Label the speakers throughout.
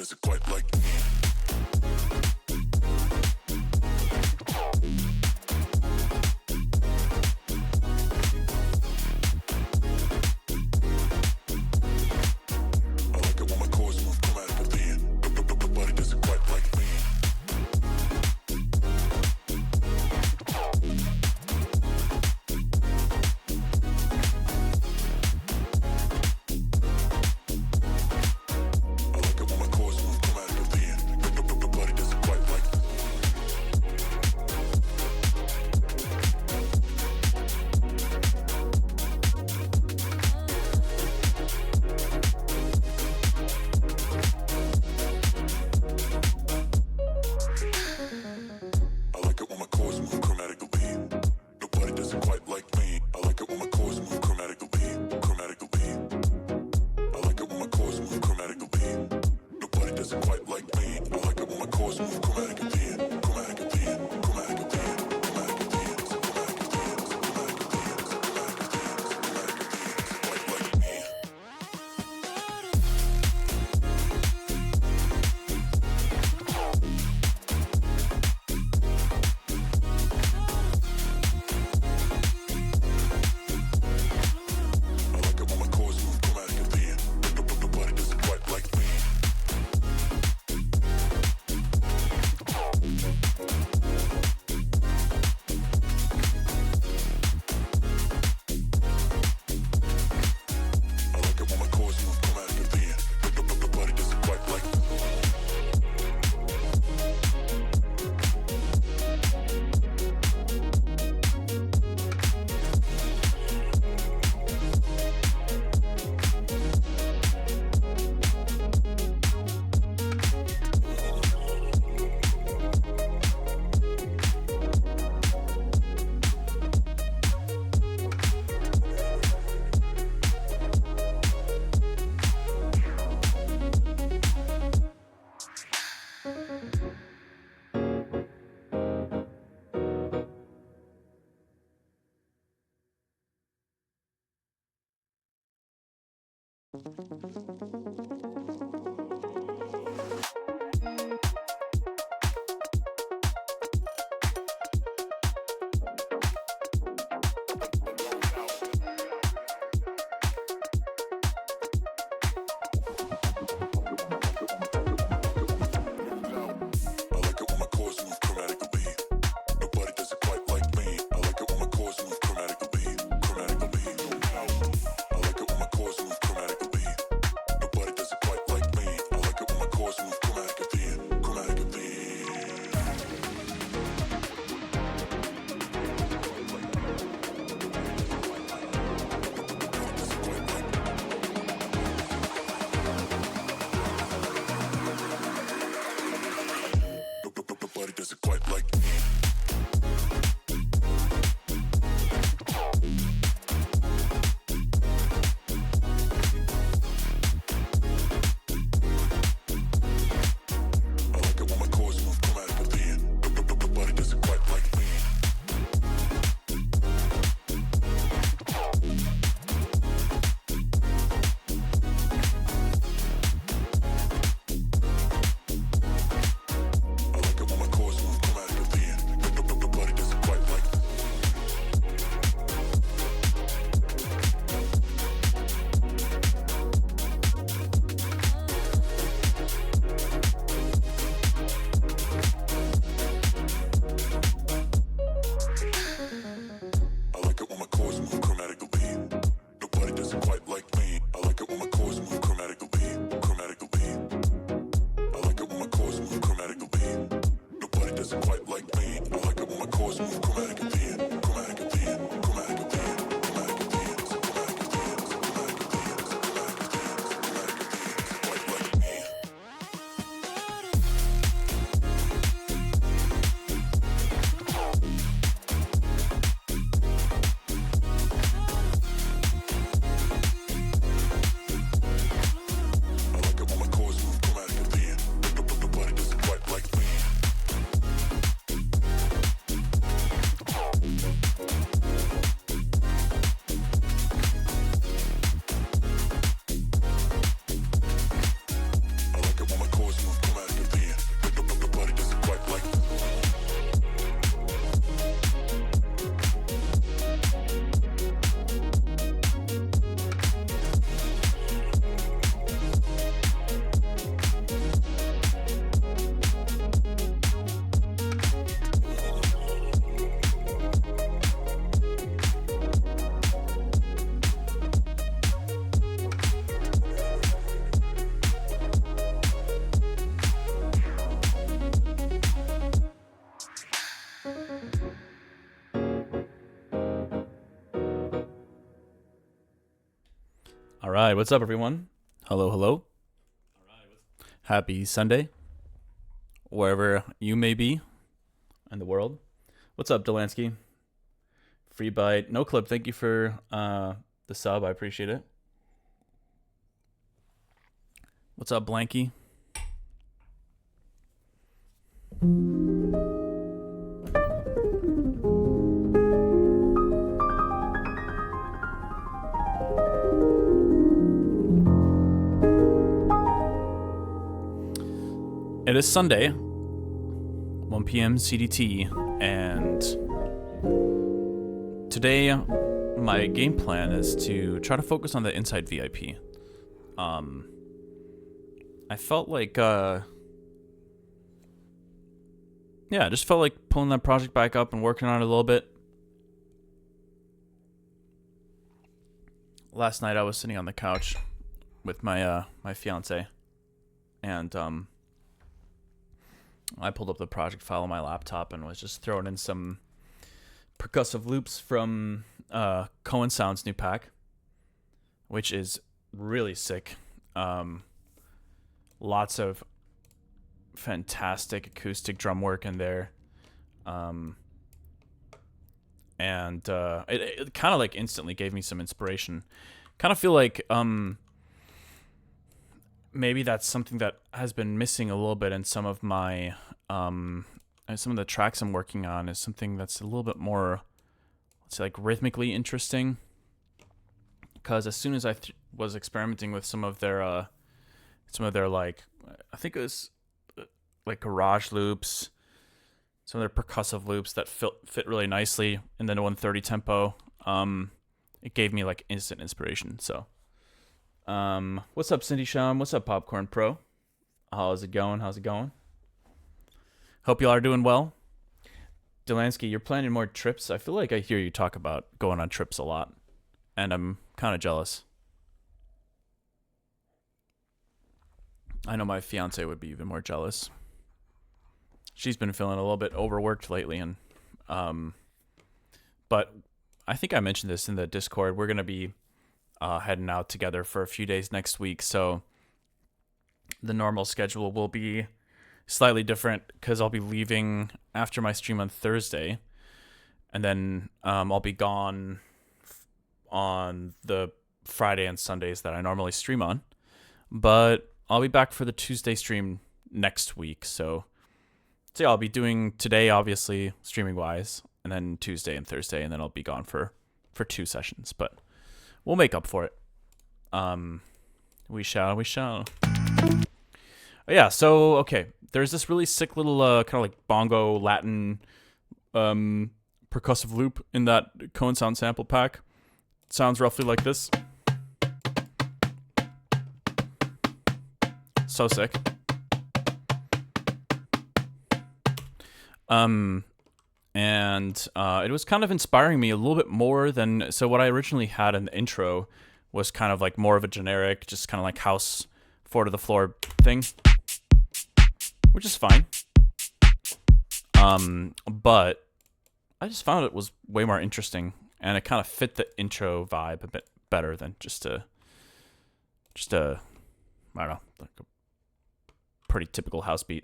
Speaker 1: does it quite like me. I like it when my chords move chromatically. Nobody does it quite like me. I like it when my chords move chromatically. Nobody does it quite like me. I like it when my chords move chromatically. Nobody does it quite like me. I like it when my chords move chromatically. Chromatically. I like it when my chords move chromatically. Nobody does it quite like me. I like it when my chords move chromatically. Chromatically. Chromatically. Chromatically. Quite like me. I like it when my chords move chromatically. Nobody does it quite like me. I like it when my chords move chromatically. Nobody does it quite like me. I like it when my chords move chromatically. Nobody does it quite like me. I like it when my chords move chromatically. Chromatically. I like it when my chords move chromatically. Nobody does it
Speaker 2: All right, what's up, everyone? Hello, hello. Happy Sunday, wherever you may be in the world. What's up, Delansky? Free bite, no clip. Thank you for the sub. I appreciate it. What's up, Blanky? It is Sunday, 1 p.m. CDT, and today my game plan is to try to focus on the Inside VIP. I felt like, I just felt like pulling that project back up and working on it a little bit. Last night I was sitting on the couch with my my fiance, and I pulled up the project file on my laptop and was just throwing in some percussive loops from Cohen Sound's new pack, which is really sick. Lots of fantastic acoustic drum work in there. And it kind of like instantly gave me some inspiration. Kind of feel like maybe that's something that has been missing a little bit in some of my some of the tracks I'm working on, is something that's a little bit more, let's say, like rhythmically interesting. Because as soon as I was experimenting with some of their like, I think it was like garage loops, some of their percussive loops that fit really nicely in the 130 tempo, it gave me like instant inspiration. So what's up, Cindy Shum? What's up, Popcorn Pro? How's it going? Hope y'all are doing well. Delansky, you're planning more trips. I feel like I hear you talk about going on trips a lot, and I'm kind of jealous. I know my fiance would be even more jealous. She's been feeling a little bit overworked lately, and but I think I mentioned this in the Discord. We're gonna be heading out together for a few days next week, so the normal schedule will be slightly different because I'll be leaving after my stream on Thursday, and then I'll be gone on the Friday and Sundays that I normally stream on, but I'll be back for the Tuesday stream next week. So yeah, I'll be doing today, obviously, streaming wise, and then Tuesday and Thursday, and then I'll be gone for 2 sessions, but we'll make up for it. We shall. Yeah, so, okay. There's this really sick little kind of like bongo Latin percussive loop in that Cohen Sound sample pack. It sounds roughly like this. So sick. And it was kind of inspiring me a little bit more than, so what I originally had in the intro was kind of like more of a generic, just kind of like house 4 to the floor thing, which is fine. But I just found it was way more interesting, and it kind of fit the intro vibe a bit better than just a I don't know, like a pretty typical house beat.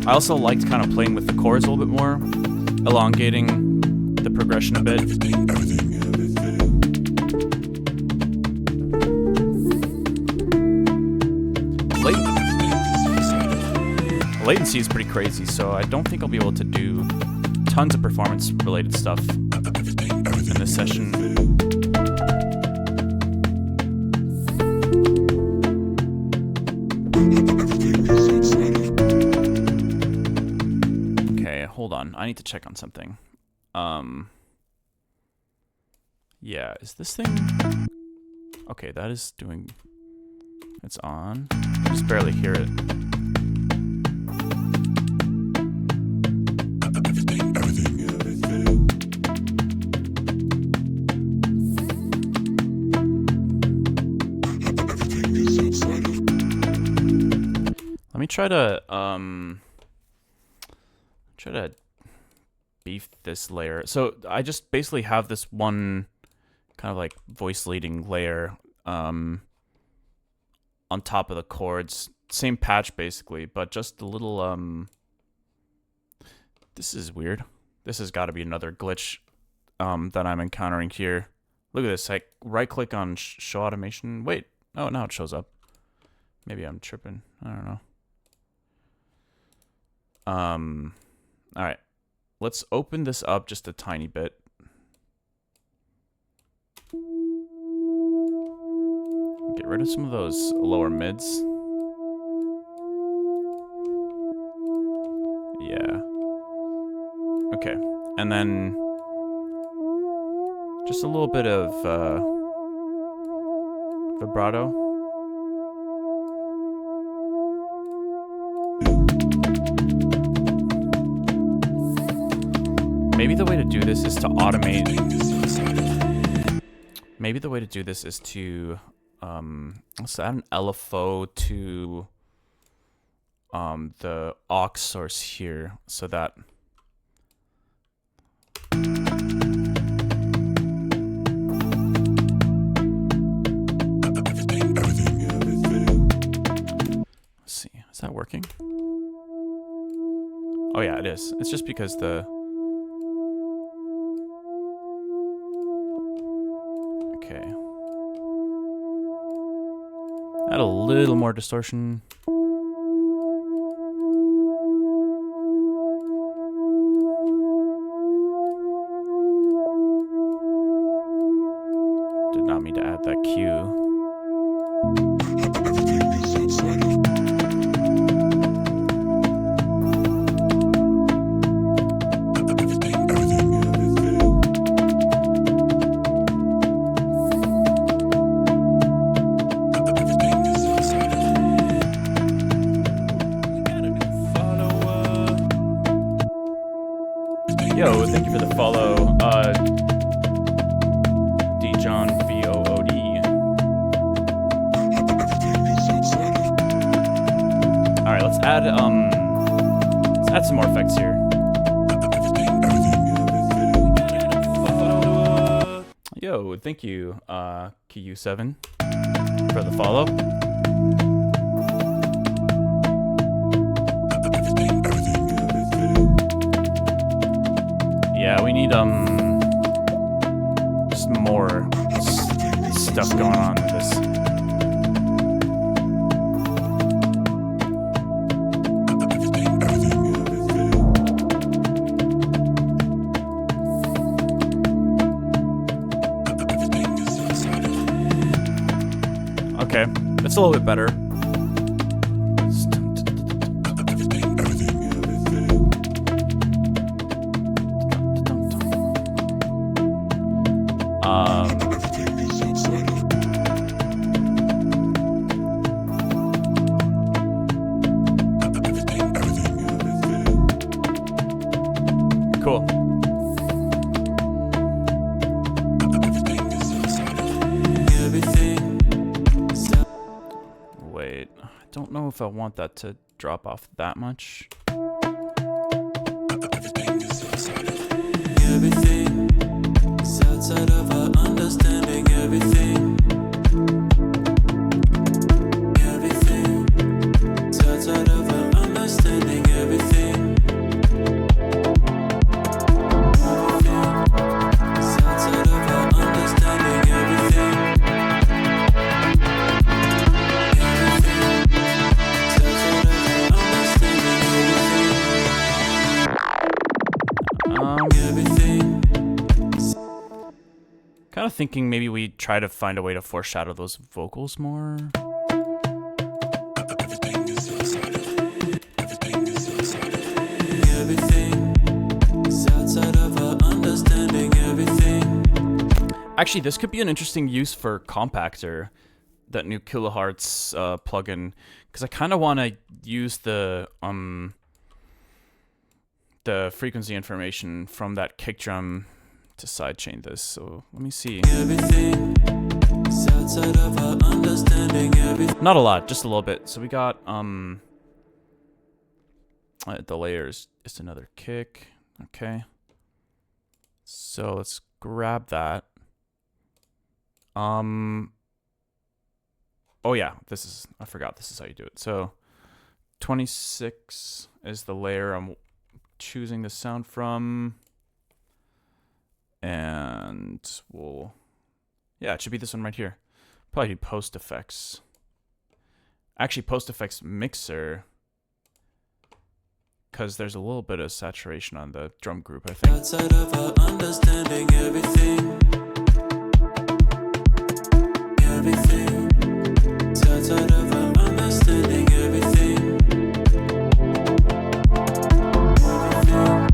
Speaker 2: I also liked kind of playing with the chords a little bit more, elongating the progression a bit. Latency is pretty crazy, so I don't think I'll be able to do tons of performance-related stuff in this session. Hold on, I need to check on something. Yeah, is this thing? Okay, that is doing... It's on. I just barely hear it. try to beef this layer. So I just basically have this one kind of like voice leading layer on top of the chords. Same patch basically, but just a little this is weird. This has got to be another glitch that I'm encountering here. Look at this. I right click on show automation. Wait. Oh, now it shows up. Maybe I'm tripping. I don't know. All right. Let's open this up just a tiny bit. Get rid of some of those lower mids. Yeah. Okay. And then just a little bit of vibrato. Maybe the way to do this is to automate. Maybe the way to do this is to let's add an LFO to the aux source here, so that let's see, is that working? Oh yeah, it is. It's just because the okay. Add a little more distortion. Did not mean to add that cue. Yo, thank you for the follow, D-John VOOD. Alright, let's add some more effects here. Yo, thank you, KU7 for the follow. Yeah, we need just more stuff going on with this. Okay, it's a little bit better. Cool. Wait, I don't know if I want that to drop off that much.
Speaker 3: Everything is outside of our understanding. Everything is outside of our understanding. Everything is outside of our understanding. Everything
Speaker 2: Kind of thinking maybe we try to find a way to foreshadow those vocals more. Actually, this could be an interesting use for Compactor, that new kilohertz plugin, because I kind of want to use the frequency information from that kick drum to sidechain this. So let me see. Not a lot, just a little bit. So we got The layers is another kick. Okay. So let's grab that. Oh yeah, I forgot this is how you do it. So 26 is the layer I'm choosing the sound from. And yeah, it should be this one right here. Probably do post effects. Actually, post effects mixer, because there's a little bit of saturation on the drum group, I think.
Speaker 3: Outside of our understanding everything. Everything. It's outside of our understanding everything. Everything.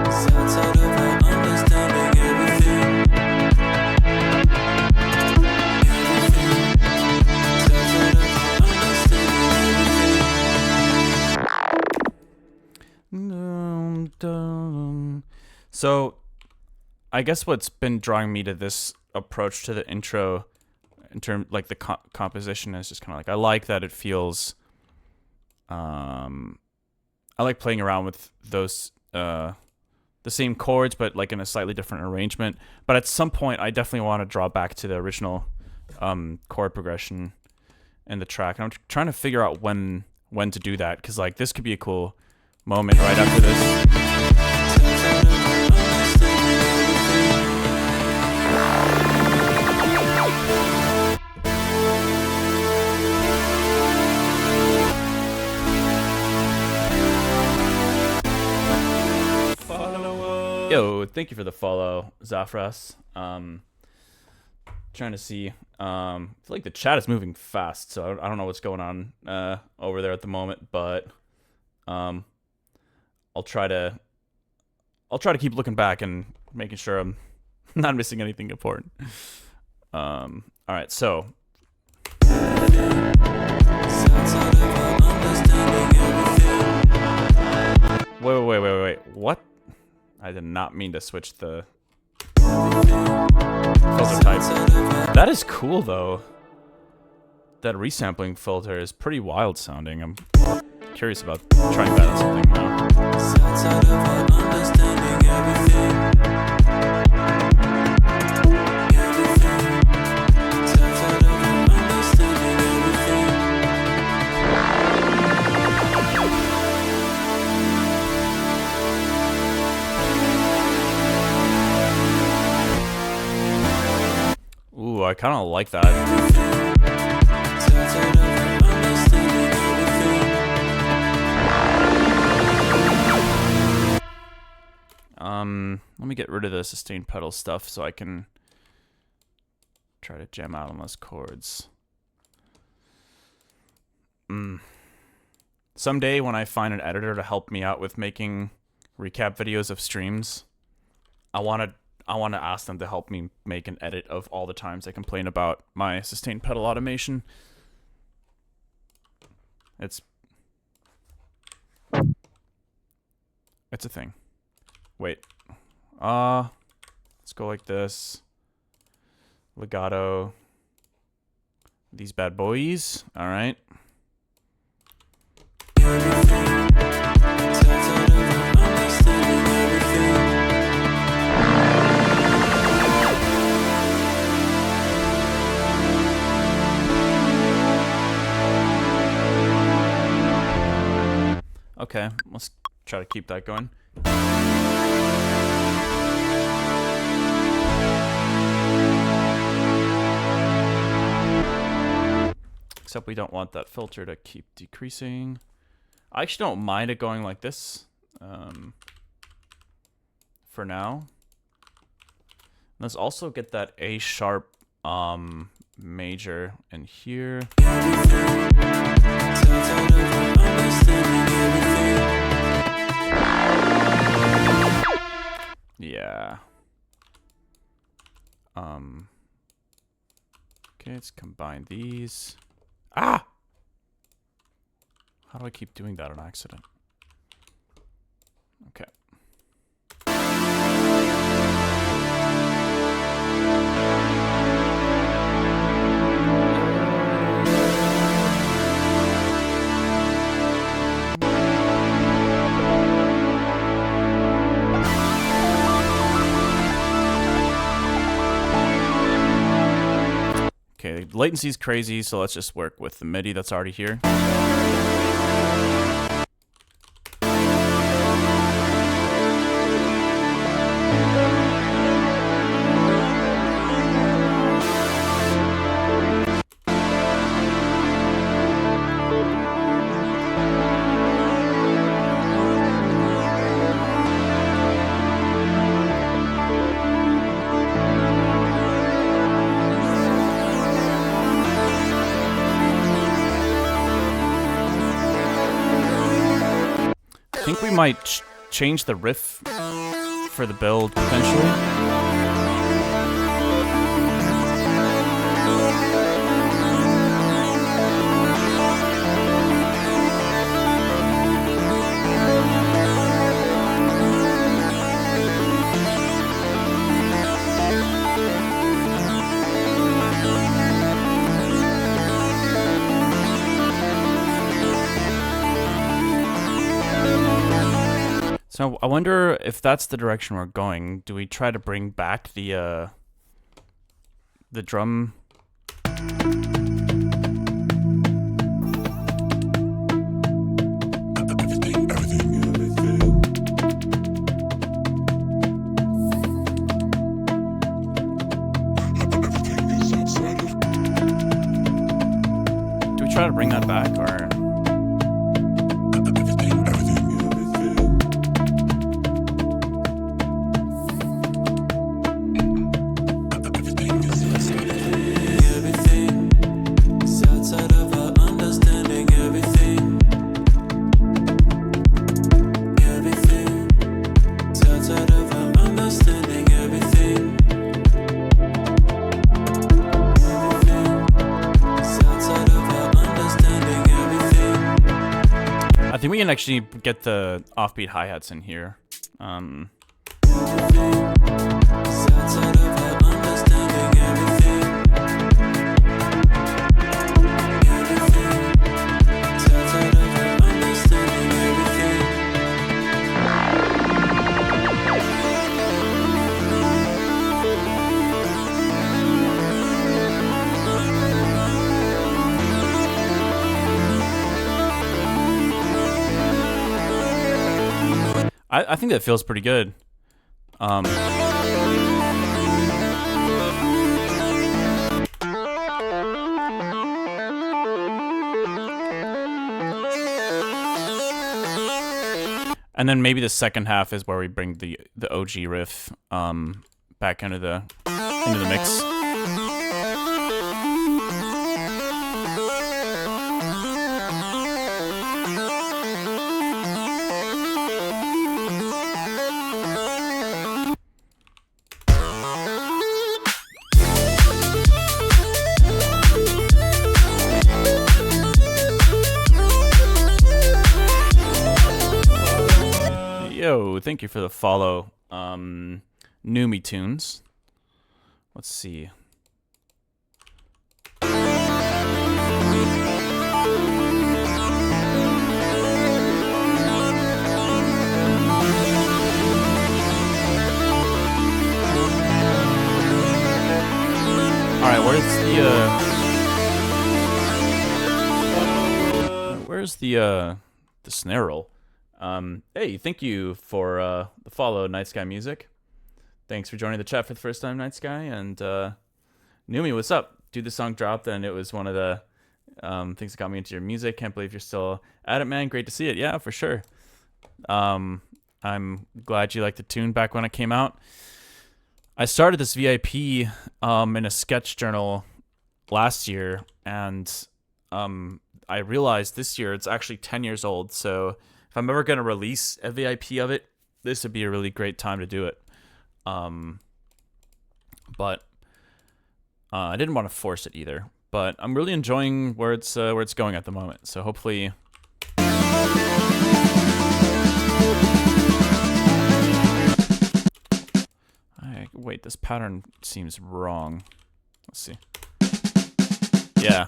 Speaker 3: It's outside of our understanding everything. Everything. It's outside of our understanding everything.
Speaker 2: So I guess what's been drawing me to this approach to the intro in terms like the composition is just kind of like, I like that it feels I like playing around with those the same chords but like in a slightly different arrangement, but at some point I definitely want to draw back to the original chord progression in the track, and I'm trying to figure out when to do that, because like this could be a cool moment right after this. Yo, thank you for the follow, Zafras. Trying to see. I feel like the chat is moving fast, so I don't know what's going on over there at the moment, but I'll try to keep looking back and making sure I'm not missing anything important. All right, so. Wait. What? I did not mean to switch the filter type. That is cool, though. That resampling filter is pretty wild sounding. I'm curious about trying that on something now. Ooh, I kind of like that. Let me get rid of the sustained pedal stuff so I can try to jam out on those chords. Someday when I find an editor to help me out with making recap videos of streams, I want to ask them to help me make an edit of all the times I complain about my sustained pedal automation. It's a thing. Wait. Let's go like this. Legato. These bad boys. All right. Okay, let's try to keep that going. Except we don't want that filter to keep decreasing. I actually don't mind it going like this for now. Let's also get that A sharp major in here. Yeah. Okay, let's combine these. Ah! How do I keep doing that on accident? Okay. the latency is crazy, so let's just work with the MIDI that's already here. I think we might change the riff for the build potentially. So I wonder if that's the direction we're going. Do we try to bring back the drum? Do we try to bring that back, or? I think we can actually get the offbeat hi-hats in here. I think that feels pretty good. And then maybe the second half is where we bring the OG riff back into the mix. Yo, thank you for the follow. Noomy Tunes. Let's see. Alright, where's the snare roll? Hey, thank you for the follow, Night Sky Music. Thanks for joining the chat for the first time, Night Sky. And Numi, what's up? Dude, the song dropped, and it was one of the things that got me into your music. Can't believe you're still at it, man. Great to see it. Yeah, for sure. I'm glad you liked the tune back when it came out. I started this VIP in a sketch journal last year, and I realized this year it's actually 10 years old, so if I'm ever going to release a VIP of it, this would be a really great time to do it. But I didn't want to force it either. But I'm really enjoying where it's going at the moment. So hopefully. Wait, this pattern seems wrong. Let's see. Yeah.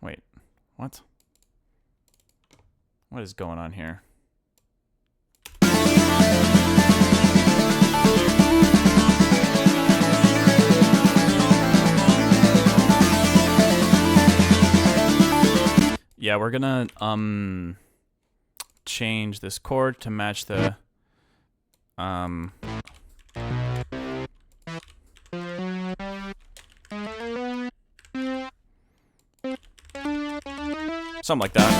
Speaker 2: Wait, what? What is going on here? we're gonna change this chord to match the something like that.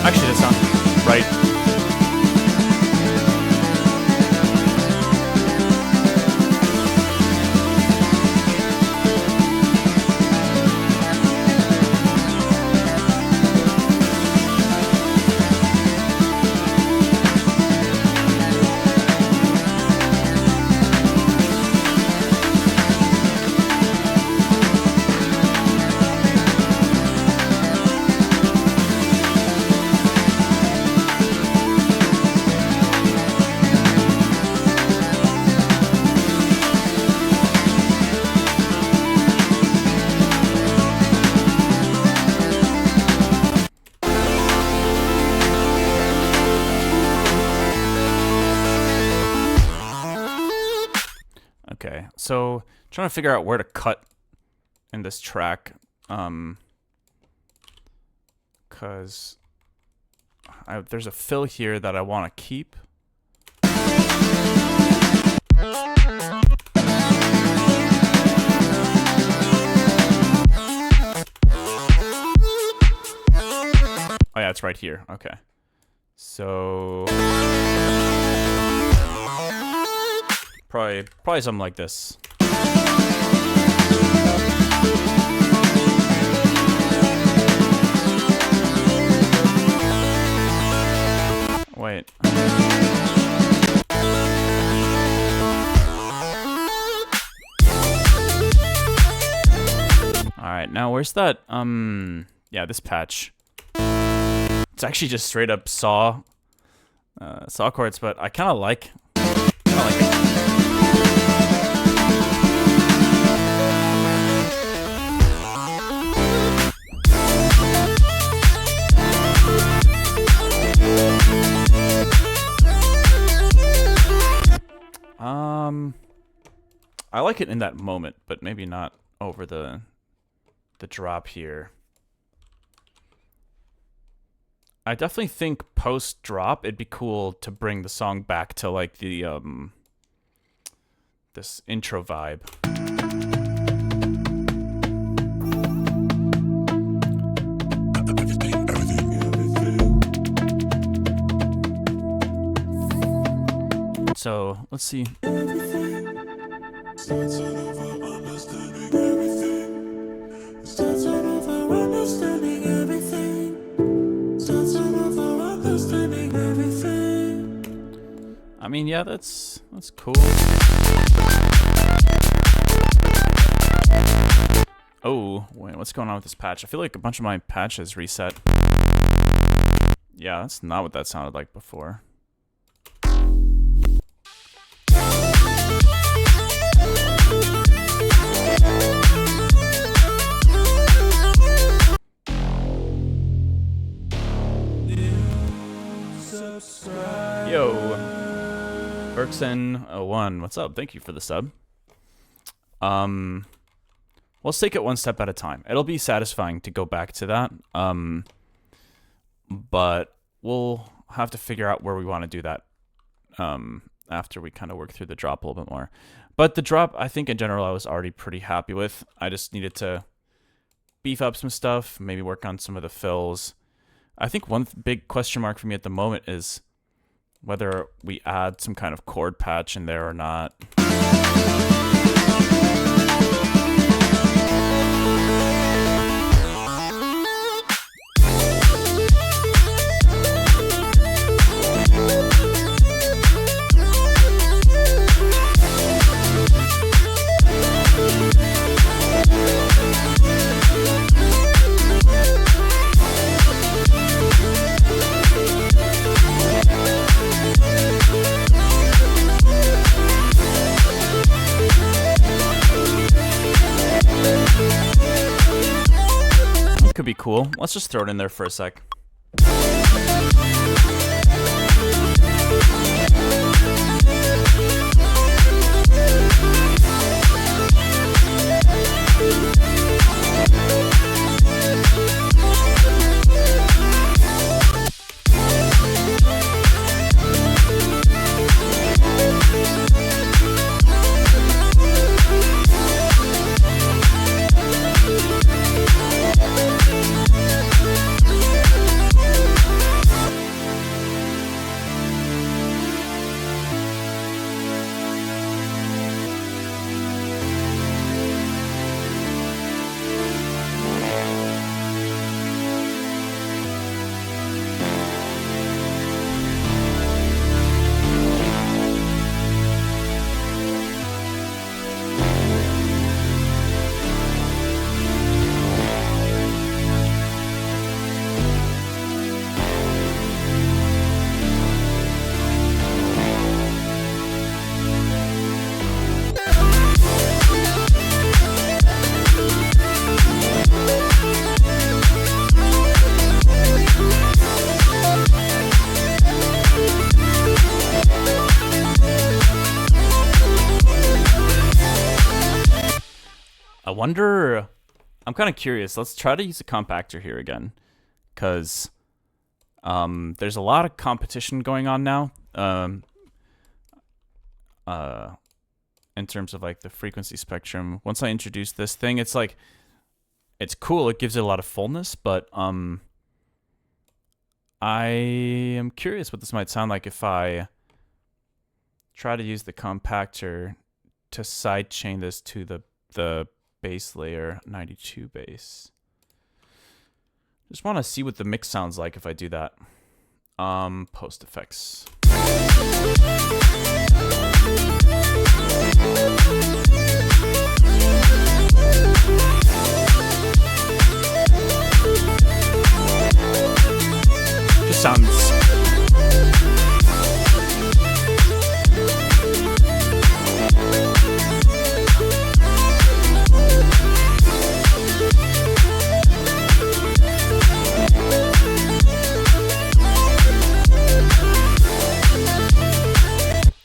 Speaker 2: Actually, that sounds right. Okay, so trying to figure out where to cut in this track, cause there's a fill here that I want to keep. Oh yeah, it's right here. Okay, so. Probably something like this. Wait. Alright, now where's that, yeah, this patch. It's actually just straight up saw chords, but I kinda like it. I like it in that moment, but maybe not over the drop here. I definitely think post drop it'd be cool to bring the song back to like the this intro vibe. So let's see.
Speaker 1: Starts all over understanding everything. Starts all over understanding everything. Starts all over understanding everything.
Speaker 2: I mean, yeah, that's cool. Oh, wait, what's going on with this patch? I feel like a bunch of my patches reset. Yeah, that's not what that sounded like before. Yo, Berkson01, what's up? Thank you for the sub. Let's take it one step at a time. It'll be satisfying to go back to that, but we'll have to figure out where we want to do that after we kind of work through the drop a little bit more. But the drop, I think in general, I was already pretty happy with. I just needed to beef up some stuff, maybe work on some of the fills. I think one big question mark for me at the moment is whether we add some kind of chord patch in there or not. Could be cool. Let's just throw it in there for a sec. wonder. I'm kind of curious. Let's try to use a compactor here again, because there's a lot of competition going on now. In terms of like the frequency spectrum. Once I introduce this thing, it's like, it's cool. It gives it a lot of fullness, but I am curious what this might sound like if I try to use the compactor to sidechain this to the bass layer, 92 bass. Just want to see what the mix sounds like if I do that. Post effects. Just sounds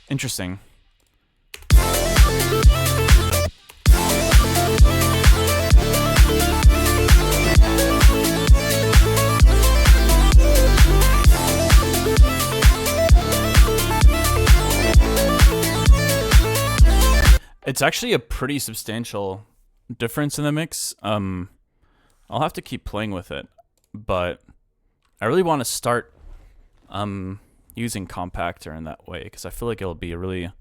Speaker 2: interesting. It's actually a pretty substantial difference in the mix. I'll have to keep playing with it, but I really want to start using compactor in that way, because I feel like it'll be a really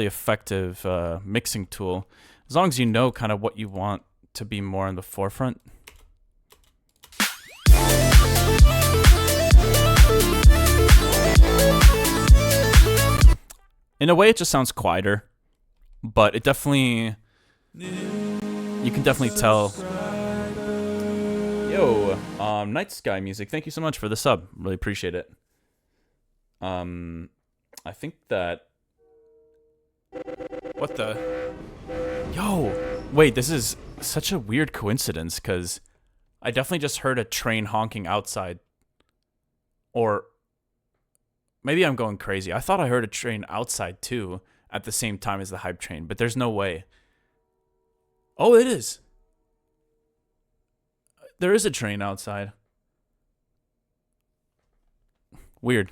Speaker 2: effective mixing tool, as long as you know kind of what you want to be more in the forefront. In a way, it just sounds quieter, but it definitely, you can definitely tell. Yo, Night Sky Music, thank you so much for the sub. Really appreciate it. I think that... What the... Yo! Wait, this is such a weird coincidence, because I definitely just heard a train honking outside. Or... maybe I'm going crazy. I thought I heard a train outside, too, at the same time as the hype train, but there's no way. Oh, it is! There is a train outside. Weird.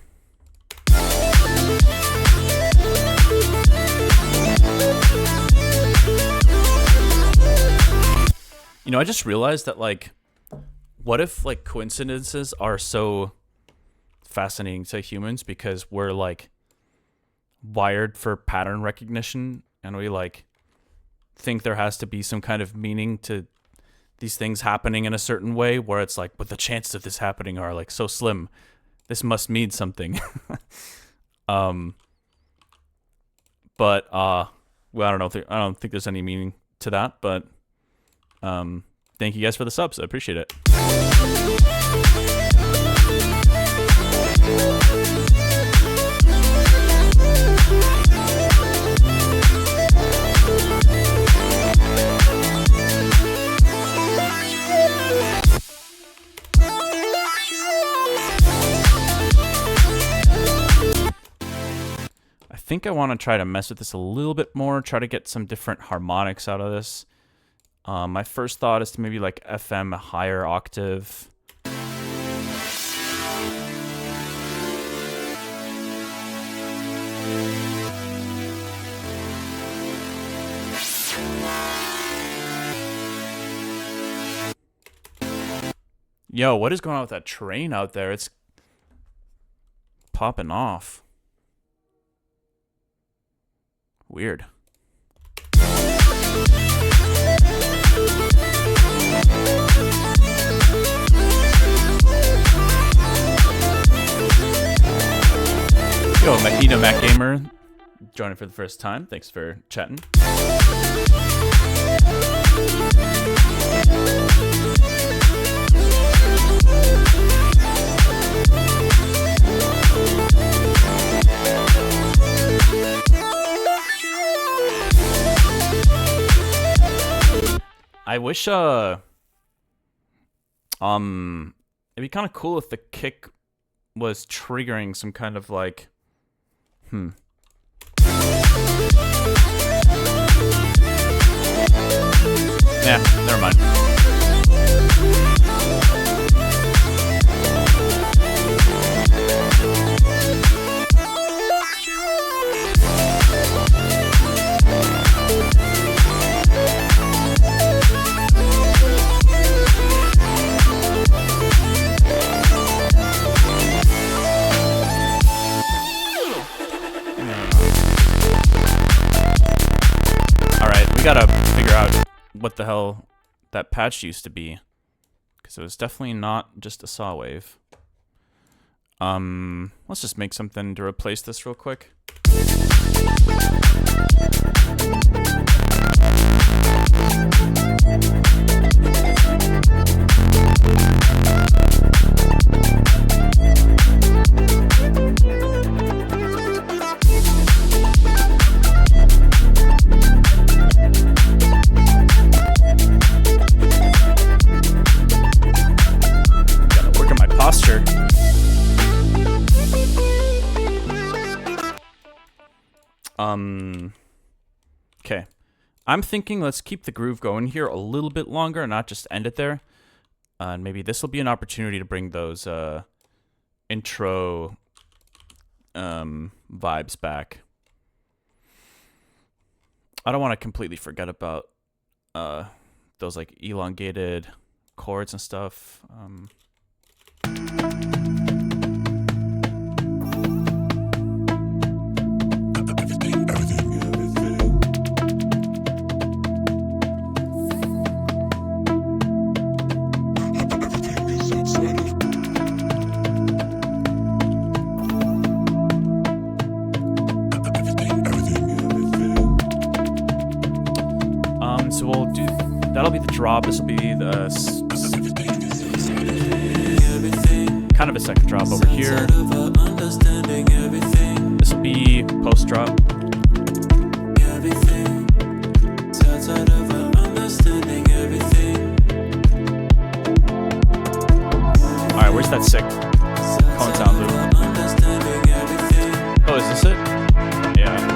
Speaker 2: You know, I just realized that, like, what if, like, coincidences are so fascinating to humans because we're, like, wired for pattern recognition, and we, like, think there has to be some kind of meaning to these things happening in a certain way, where it's like, but the chances of this happening are, like, so slim. This must mean something. But well, I don't know. I don't think there's any meaning to that, but thank you guys for the subs. I appreciate it. I think I want to try to mess with this a little bit more, try to get some different harmonics out of this. My first thought is to maybe like FM a higher octave. Yo, what is going on with that train out there? It's popping off. Weird. Yo, Mac Gamer, joining for the first time. Thanks for chatting. I wish it'd be kind of cool if the kick was triggering some kind of like Yeah, never mind. We gotta figure out what the hell that patch used to be, because it was definitely not just a saw wave. Let's just make something to replace this real quick. Posture. Okay. I'm thinking let's keep the groove going here a little bit longer and not just end it there. And maybe this will be an opportunity to bring those intro vibes back. I don't want to completely forget about those like elongated chords and stuff. So we'll do, that'll be the drop. This will be the kind of a second drop over here. This will be post drop. Alright, where's that sick cone sound loop? Oh, is this it? Yeah.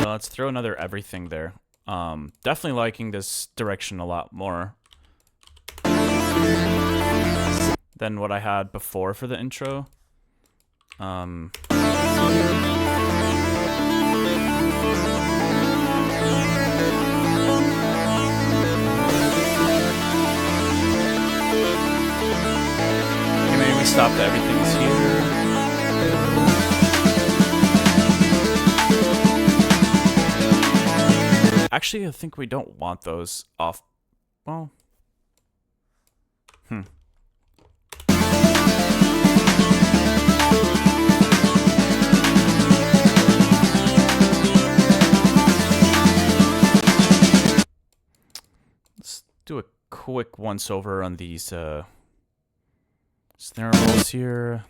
Speaker 2: Let's throw another everything there. Definitely liking this direction a lot more than what I had before for the intro. Maybe we stop the everything's here. Actually, I think we don't want those off. Well, Let's do a quick once over on these snare rolls here.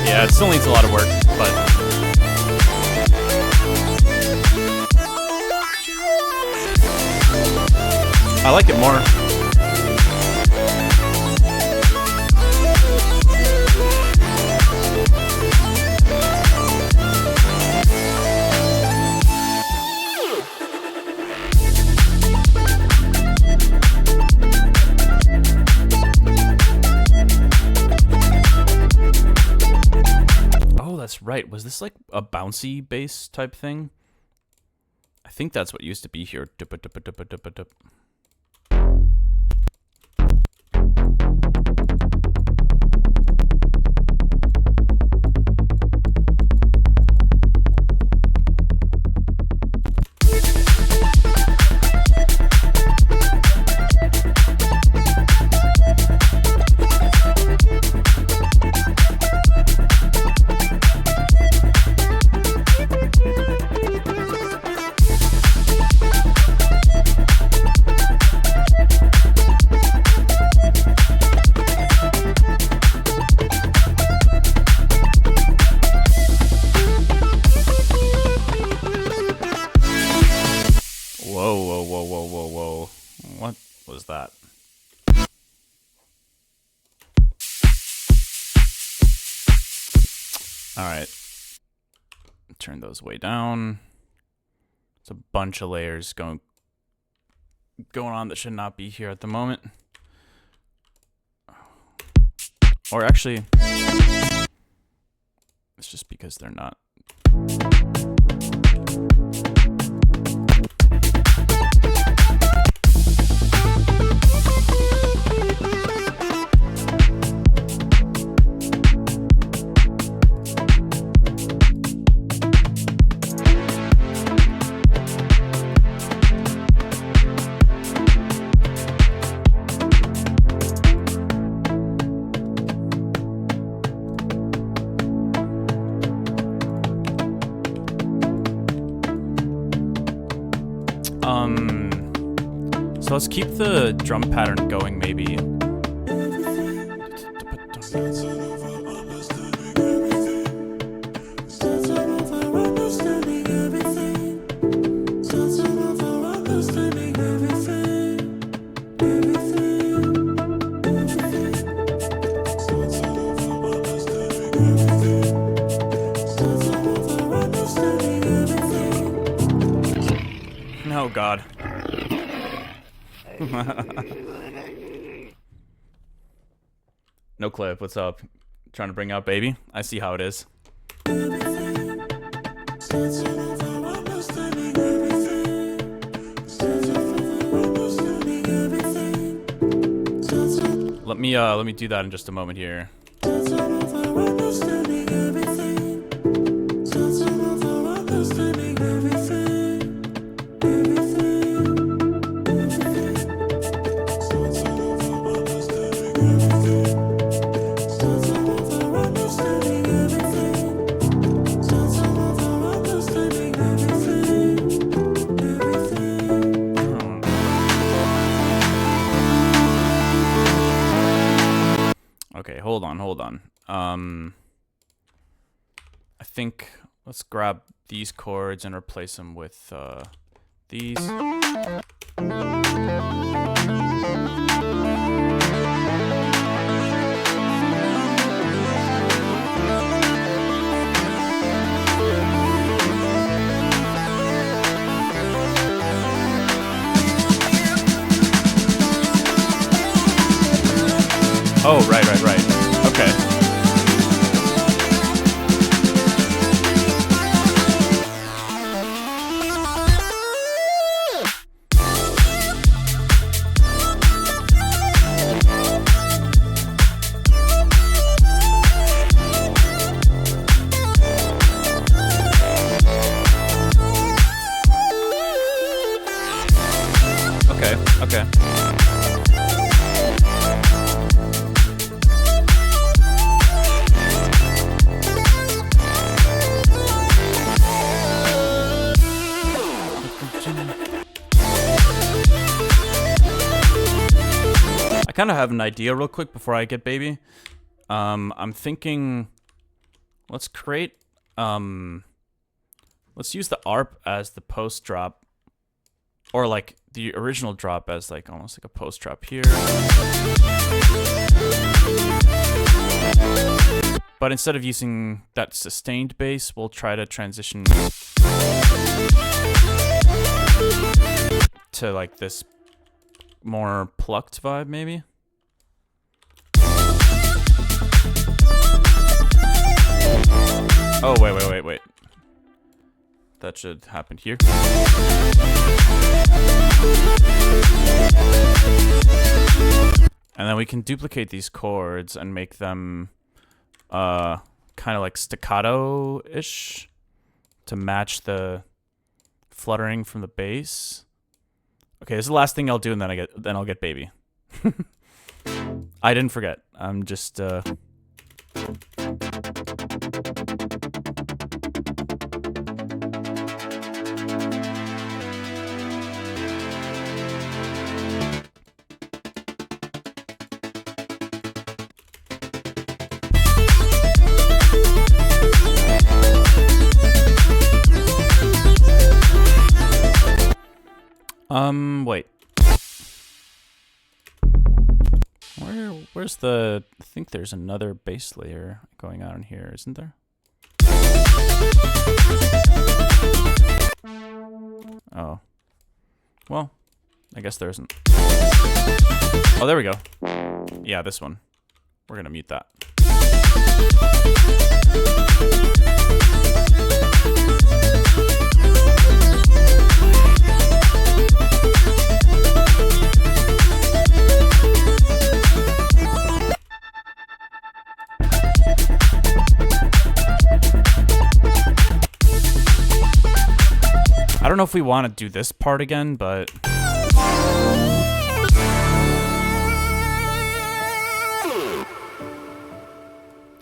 Speaker 2: Yeah, it still needs a lot of work, but I like it more. that's right. Was this like a bouncy bass type thing? I think that's what used to be here. Dup-a-dup-a-dup-a-dup-a-dup. Whoa. What was that? All right. Turn those way down. It's a bunch of layers going on that should not be here at the moment. Or actually, it's just because they're not. So let's keep the drum pattern going, maybe. Oh, God. No clip, what's up? Trying to bring out baby? I see how it is. Let me do that in just a moment here. Okay, hold on. I think let's grab these chords and replace them with these. Oh, right. Okay. Okay. I kind of have an idea real quick before I get baby. I'm thinking, let's create, let's use the ARP as the post drop, or like the original drop as like almost like a post drop here. But instead of using that sustained bass, we'll try to transition to like this more plucked vibe, maybe. Oh, wait. That should happen here. And then we can duplicate these chords and make them kind of like staccato-ish to match the fluttering from the bass. Okay, this is the last thing I'll do, and then I'll get baby. I didn't forget. I'm just wait. Where's the... I think there's another bass layer going on here, isn't there? Oh. Well, I guess there isn't. Oh, there we go. Yeah, this one. We're gonna mute that. I don't know if we want to do this part again, but...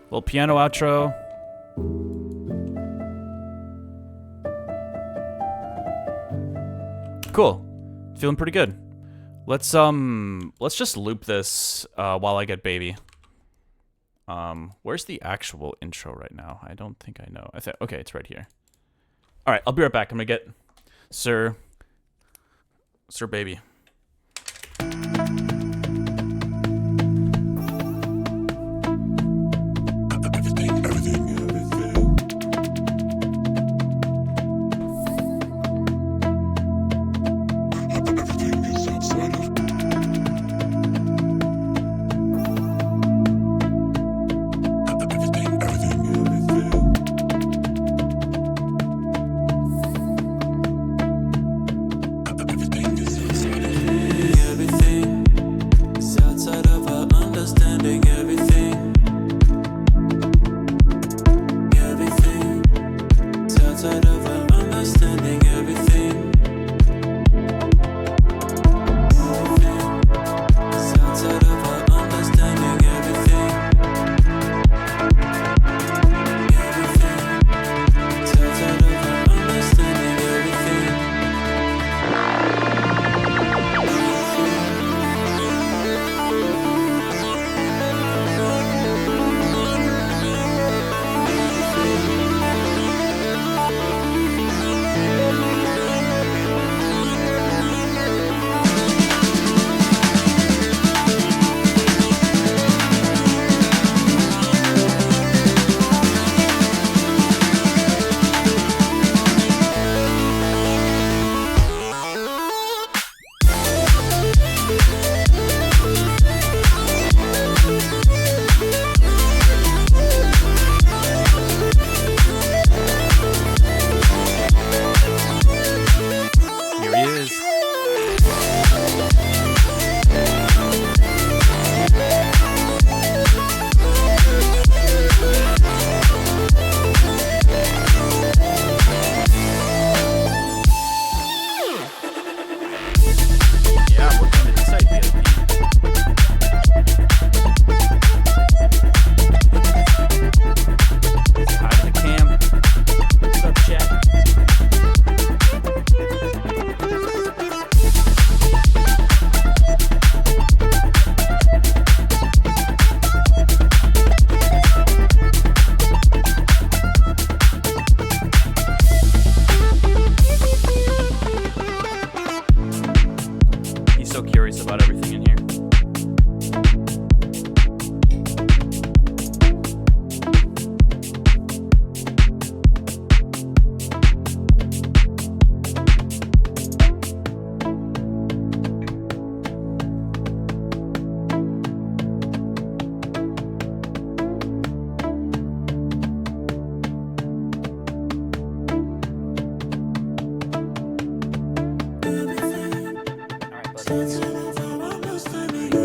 Speaker 2: Little piano outro. Cool. Feeling pretty good. Let's just loop this while I get baby. Where's the actual intro right now? I don't think I know. Okay, it's right here. All right, I'll be right back. I'm gonna get Sir Baby.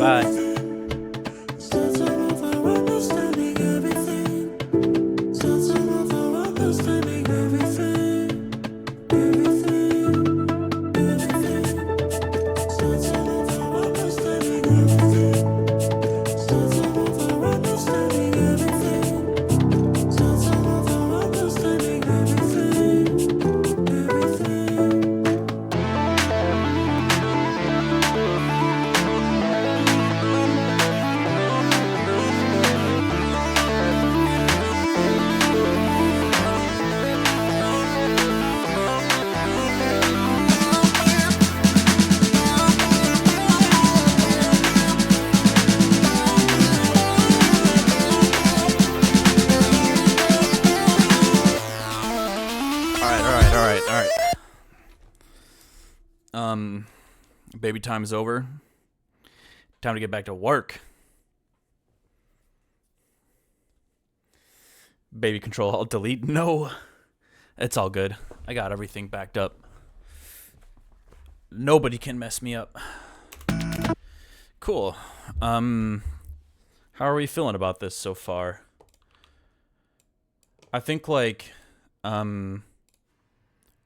Speaker 2: Bye.
Speaker 3: Starts all over understanding everything. Starts all over understanding everything. Everything. Everything. Starts all over understanding everything. Starts all over understanding everything. Starts all over understanding everything. Everything.
Speaker 2: All right. Baby time is over. Time to get back to work. Baby control alt delete. No. It's all good. I got everything backed up. Nobody can mess me up. Cool. How are we feeling about this so far? I think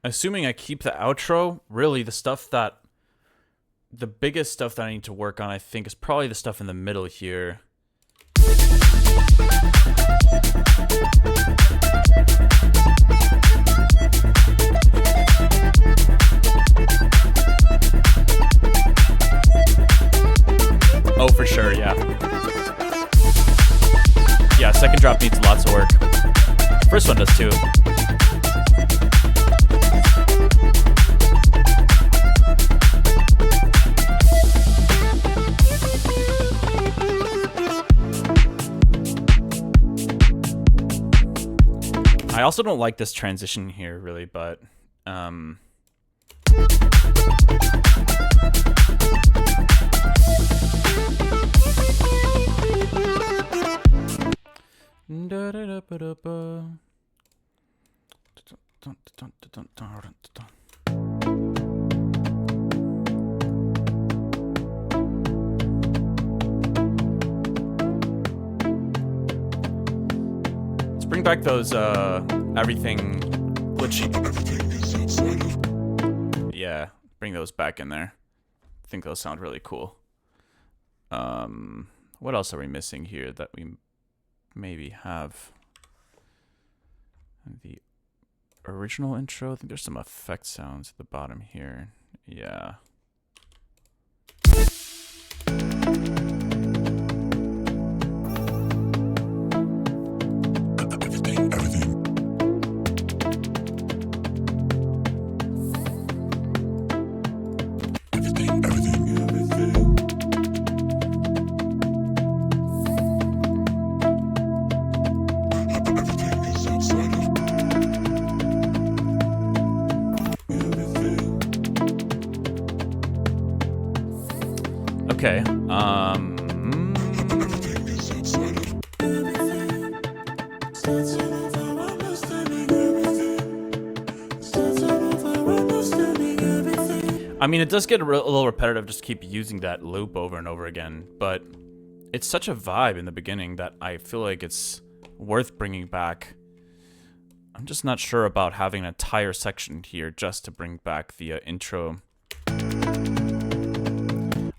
Speaker 2: assuming I keep the outro, really the biggest stuff that I need to work on, I think, is probably the stuff in the middle here. Oh, for sure, yeah. Yeah, second drop needs lots of work. First one does too. I also don't like this transition here, really, but let's bring back those everything glitchy. Yeah, bring those back in there. I think those sound really cool. What else are we missing here that we maybe have? The original intro. I think there's some effect sounds at the bottom here. Yeah. Okay. I mean, it does get a little repetitive just to keep using that loop over and over again, but it's such a vibe in the beginning that I feel like it's worth bringing back. I'm just not sure about having an entire section here just to bring back the intro.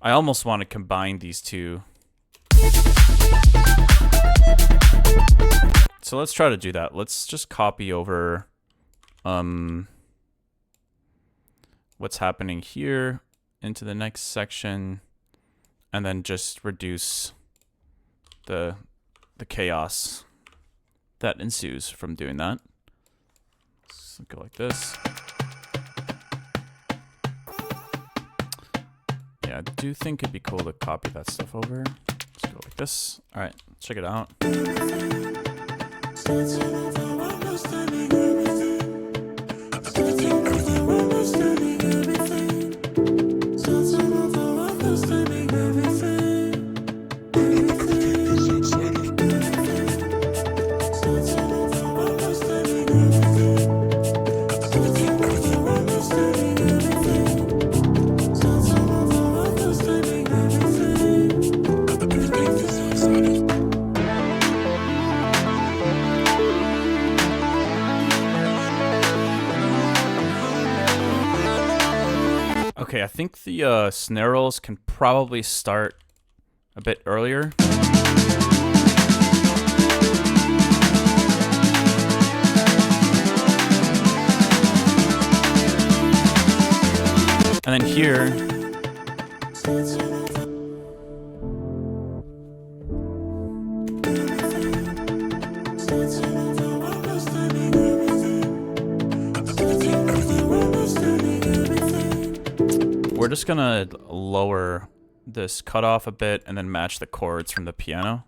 Speaker 2: I almost want to combine these two. So let's try to do that. Let's just copy over what's happening here into the next section, and then just reduce the chaos that ensues from doing that. Let's go like this. Yeah, I do think it'd be cool to copy that stuff over. Let's go like this. All right, check it out. Okay, I think the snare rolls can probably start a bit earlier. And then here, we're just gonna lower this cutoff a bit and then match the chords from the piano.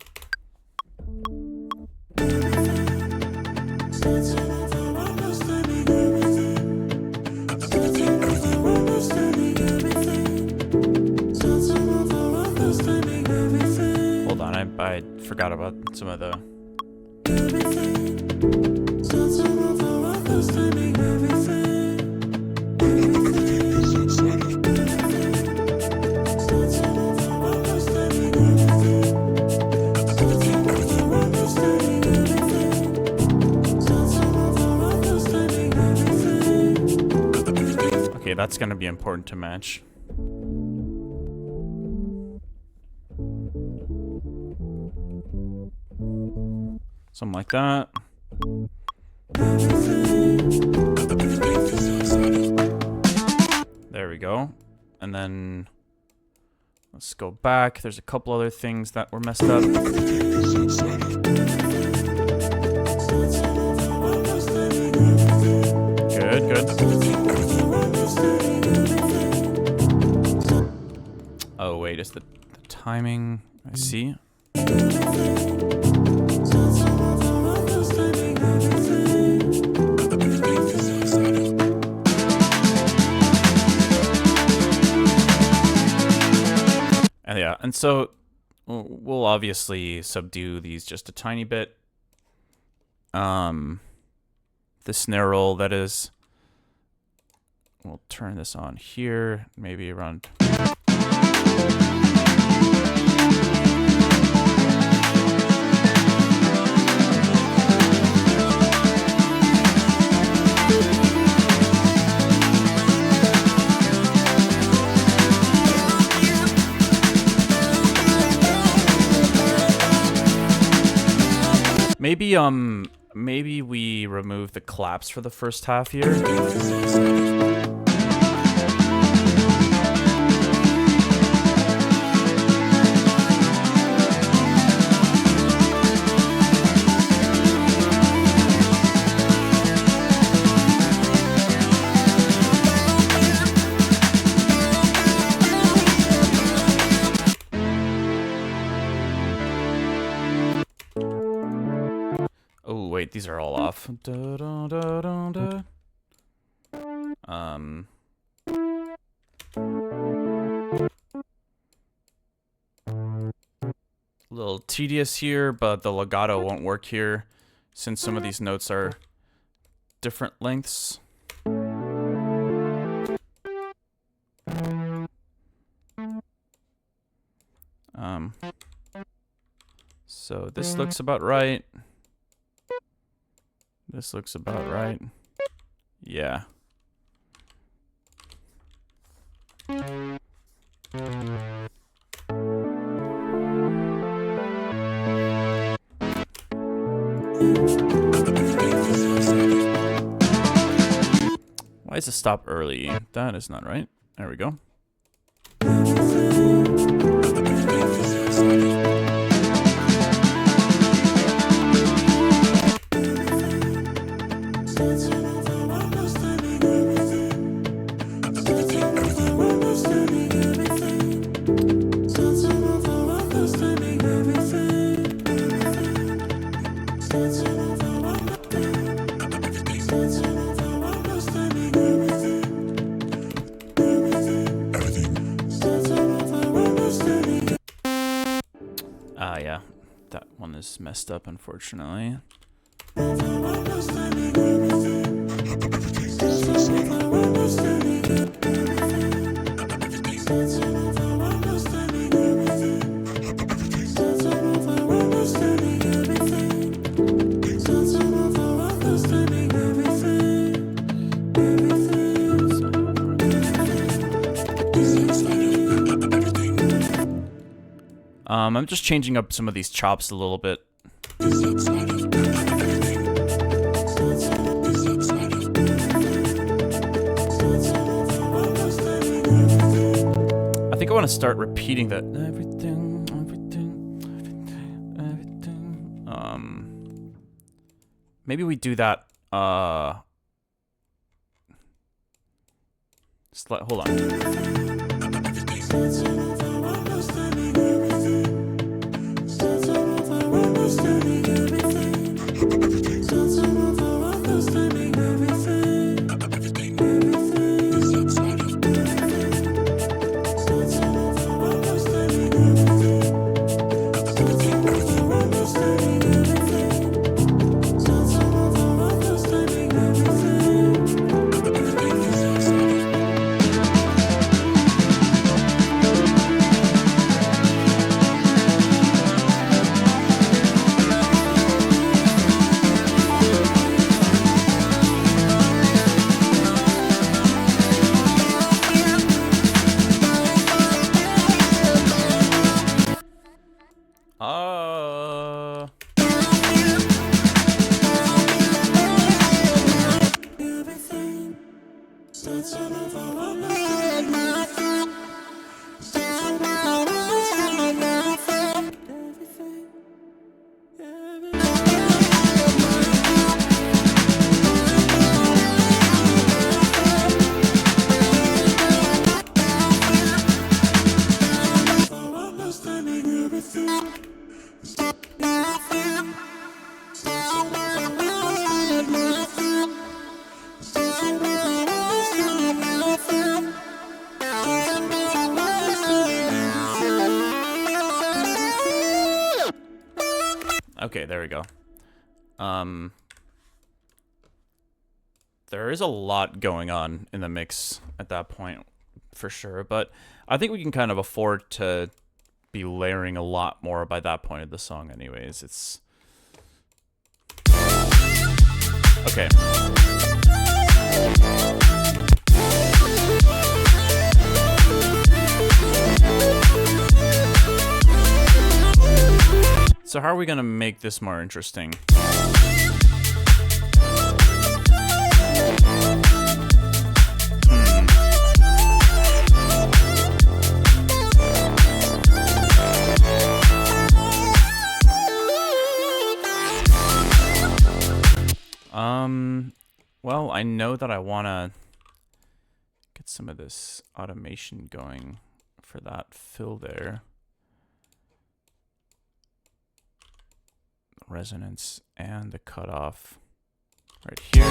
Speaker 2: Hold on, I forgot about some of the... Okay, that's gonna be important to match. Something like that. There we go. And then let's go back. There's a couple other things that were messed up. Good, good. Oh, wait, is the timing? I see. And yeah, and so we'll obviously subdue these just a tiny bit. The snare roll, that is, we'll turn this on here, maybe around. Maybe we remove the claps for the first half here. Oh, wait, these are all off. Da, da, da, da, da. A little tedious here, but the legato won't work here since some of these notes are different lengths. So this looks about right. This looks about right. Yeah. Why is it stop early? That is not right. There we go. Yeah, that one is messed up, unfortunately. I'm just changing up some of these chops a little bit. I think I want to start repeating that. Everything. Maybe we do that. Hold on. Okay, there we go. There is a lot going on in the mix at that point, for sure. But I think we can kind of afford to be layering a lot more by that point of the song anyways. It's... Okay. So how are we gonna make this more interesting? Well, I know that I wanna get some of this automation going for that fill there. Resonance and the cutoff right here.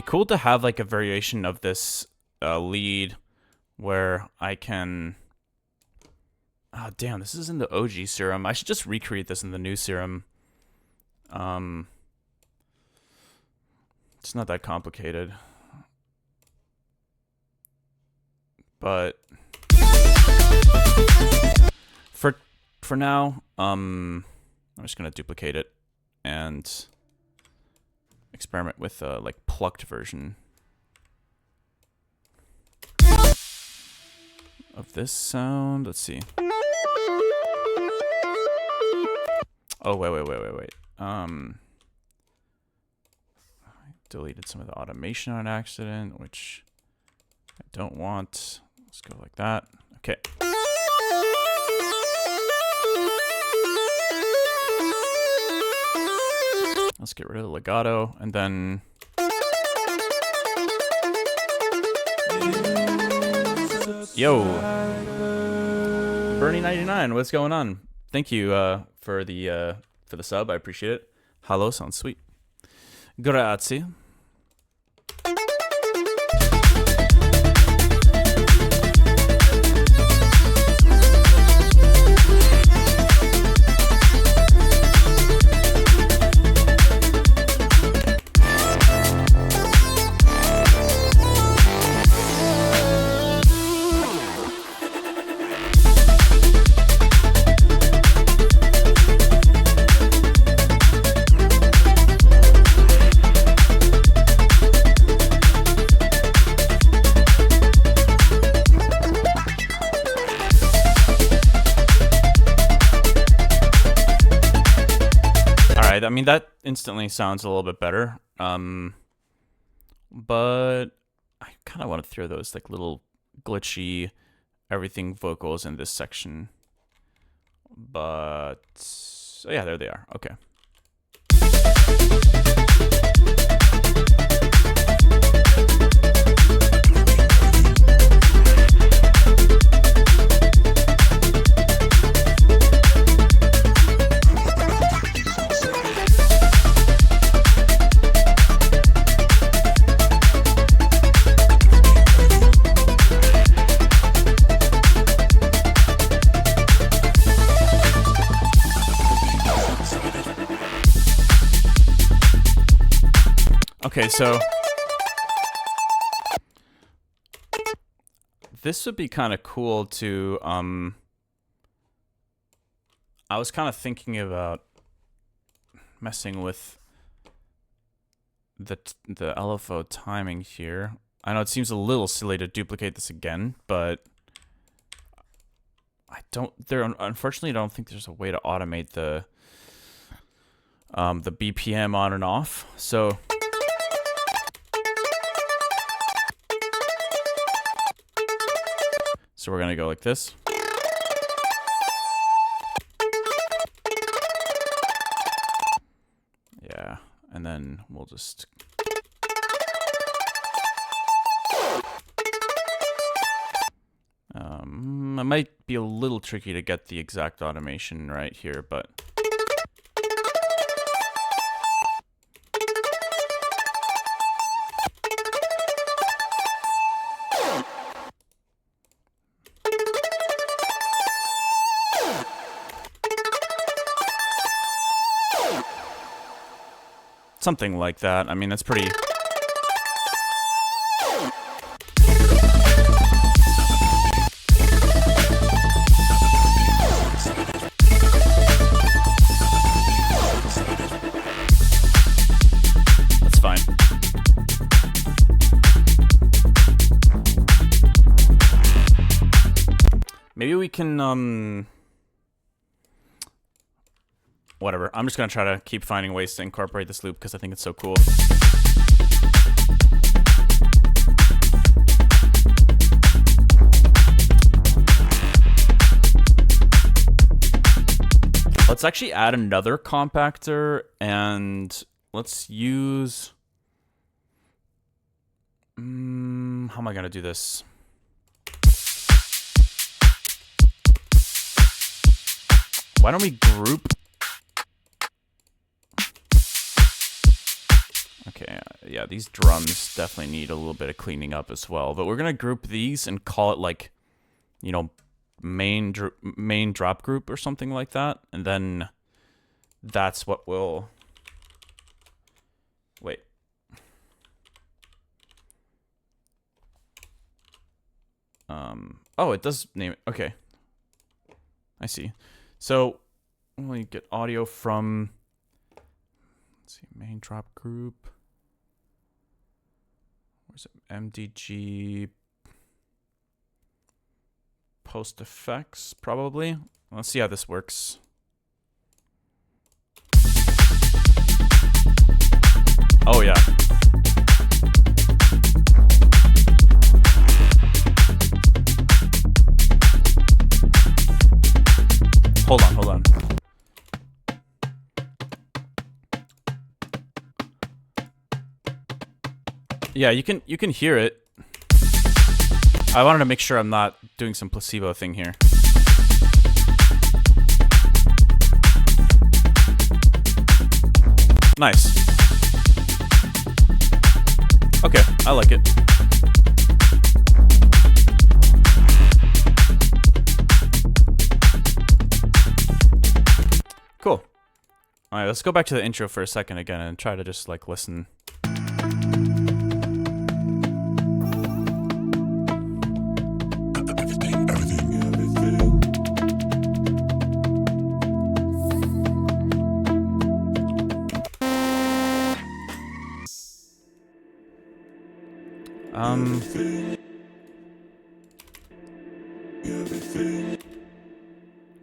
Speaker 2: Cool to have like a variation of this lead where I can... Oh damn, this is in the OG serum. I should just recreate this in the new serum. It's not that complicated. But for now, I'm just gonna duplicate it and experiment with a like plucked version of this sound. Let's see. Oh wait. I deleted some of the automation on accident, which I don't want. Let's go like that. Okay. Let's get rid of the legato, and then... Yo! Bernie99, what's going on? Thank you for the sub, I appreciate it. Hello, sounds sweet. Grazie. I mean, that instantly sounds a little bit better. But I kind of want to throw those like little glitchy everything vocals in this section. But oh yeah, there they are. Okay. Okay, so this would be kind of cool to, I was kind of thinking about messing with the LFO timing here. I know it seems a little silly to duplicate this again, but unfortunately, I don't think there's a way to automate the BPM on and off, so we're gonna go like this. Yeah, and then we'll just it might be a little tricky to get the exact automation right here, but something like that. I mean, that's pretty... That's fine. Maybe we can, whatever. I'm just going to try to keep finding ways to incorporate this loop because I think it's so cool. Let's actually add another compactor and let's use... how am I going to do this? Why don't we group... Okay, yeah, these drums definitely need a little bit of cleaning up as well. But we're going to group these and call it like, you know, main drop group or something like that. And then that's what we'll... Wait. Oh, it does name it. Okay. I see. So, we get audio from... Let's see, main drop group. Where's it? MDG post effects, probably. Let's see how this works. Oh, yeah. Hold on. Yeah, you can hear it. I wanted to make sure I'm not doing some placebo thing here. Nice. Okay, I like it. Cool. All right, let's go back to the intro for a second again and try to just like listen.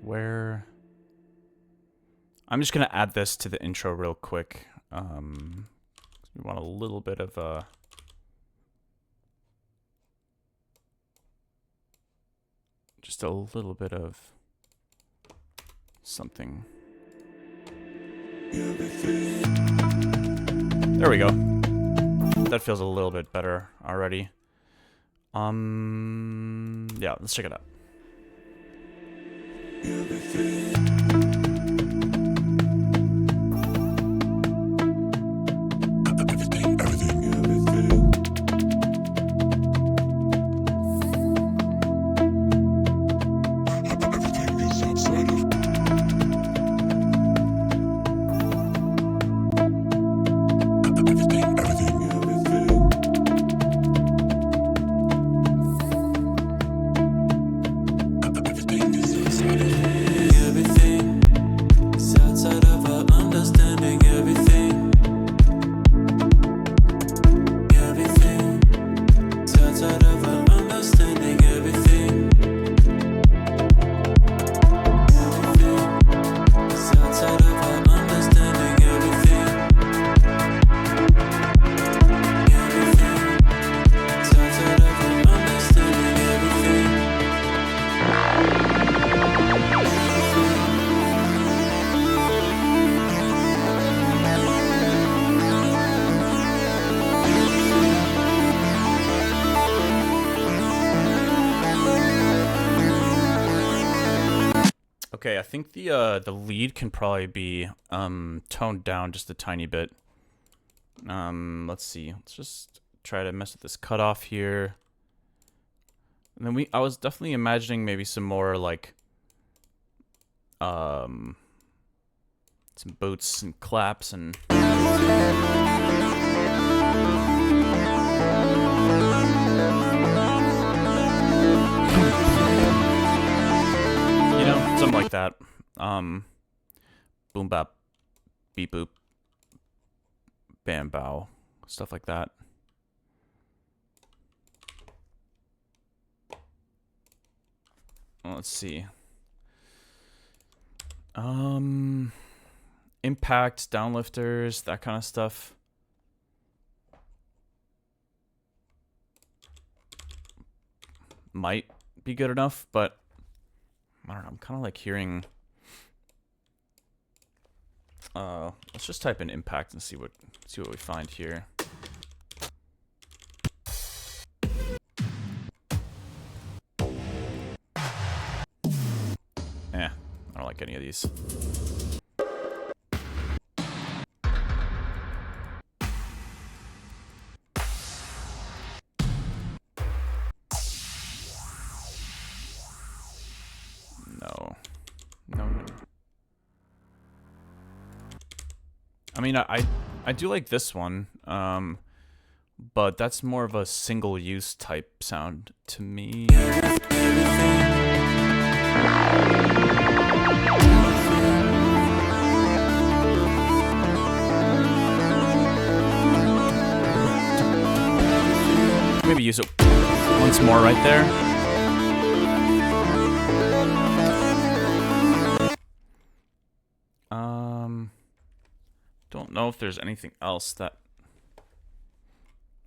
Speaker 2: Where I'm just gonna add this to the intro real quick. We want a little bit of just a little bit of something. There we go. That feels a little bit better already. Yeah, let's check it out. Okay, I think the lead can probably be toned down just a tiny bit. Let's see. Let's just try to mess with this cutoff here. And then I was definitely imagining maybe some more like some boots and claps and you know, something like that. Boom bap, beep boop, bam bow, stuff like that. Let's see. Impact, downlifters, that kind of stuff. Might be good enough, but I don't know. I'm kind of like hearing. Let's just type in impact and see what we find here. I don't like any of these. No. I mean, I do like this one, but that's more of a single-use type sound to me. Maybe use it once more right there. Don't know if there's anything else that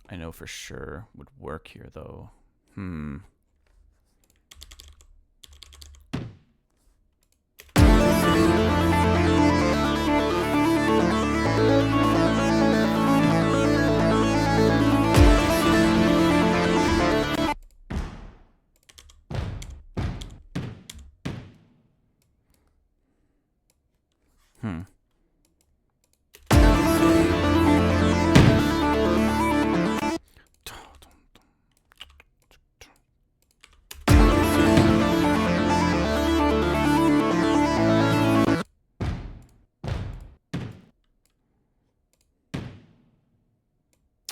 Speaker 2: I know for sure would work here, though.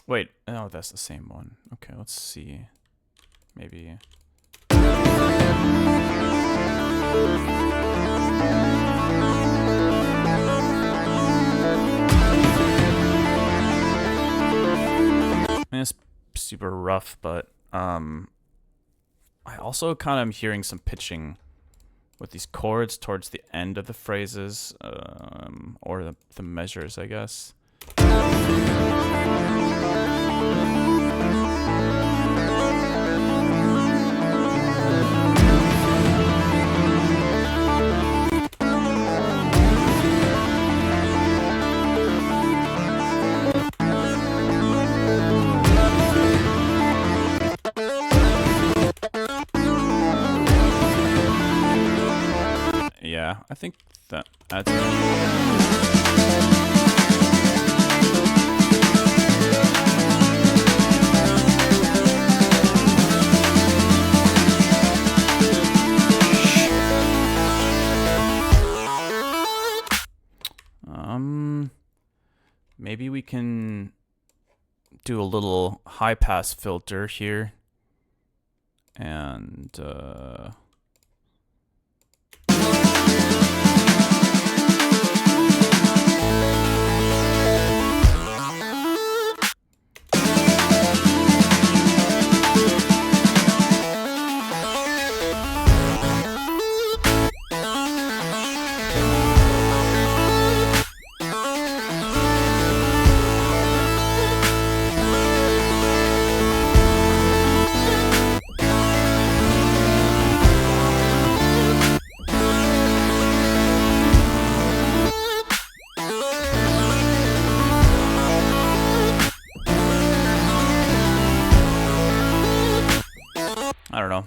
Speaker 2: Wait, oh, that's the same one. Okay, let's see. Maybe. I mean, it's super rough, but I also kind of am hearing some pitching with these chords towards the end of the phrases, or the measures, I guess. Yeah, I think that's maybe we can do a little high pass filter here, and I don't know.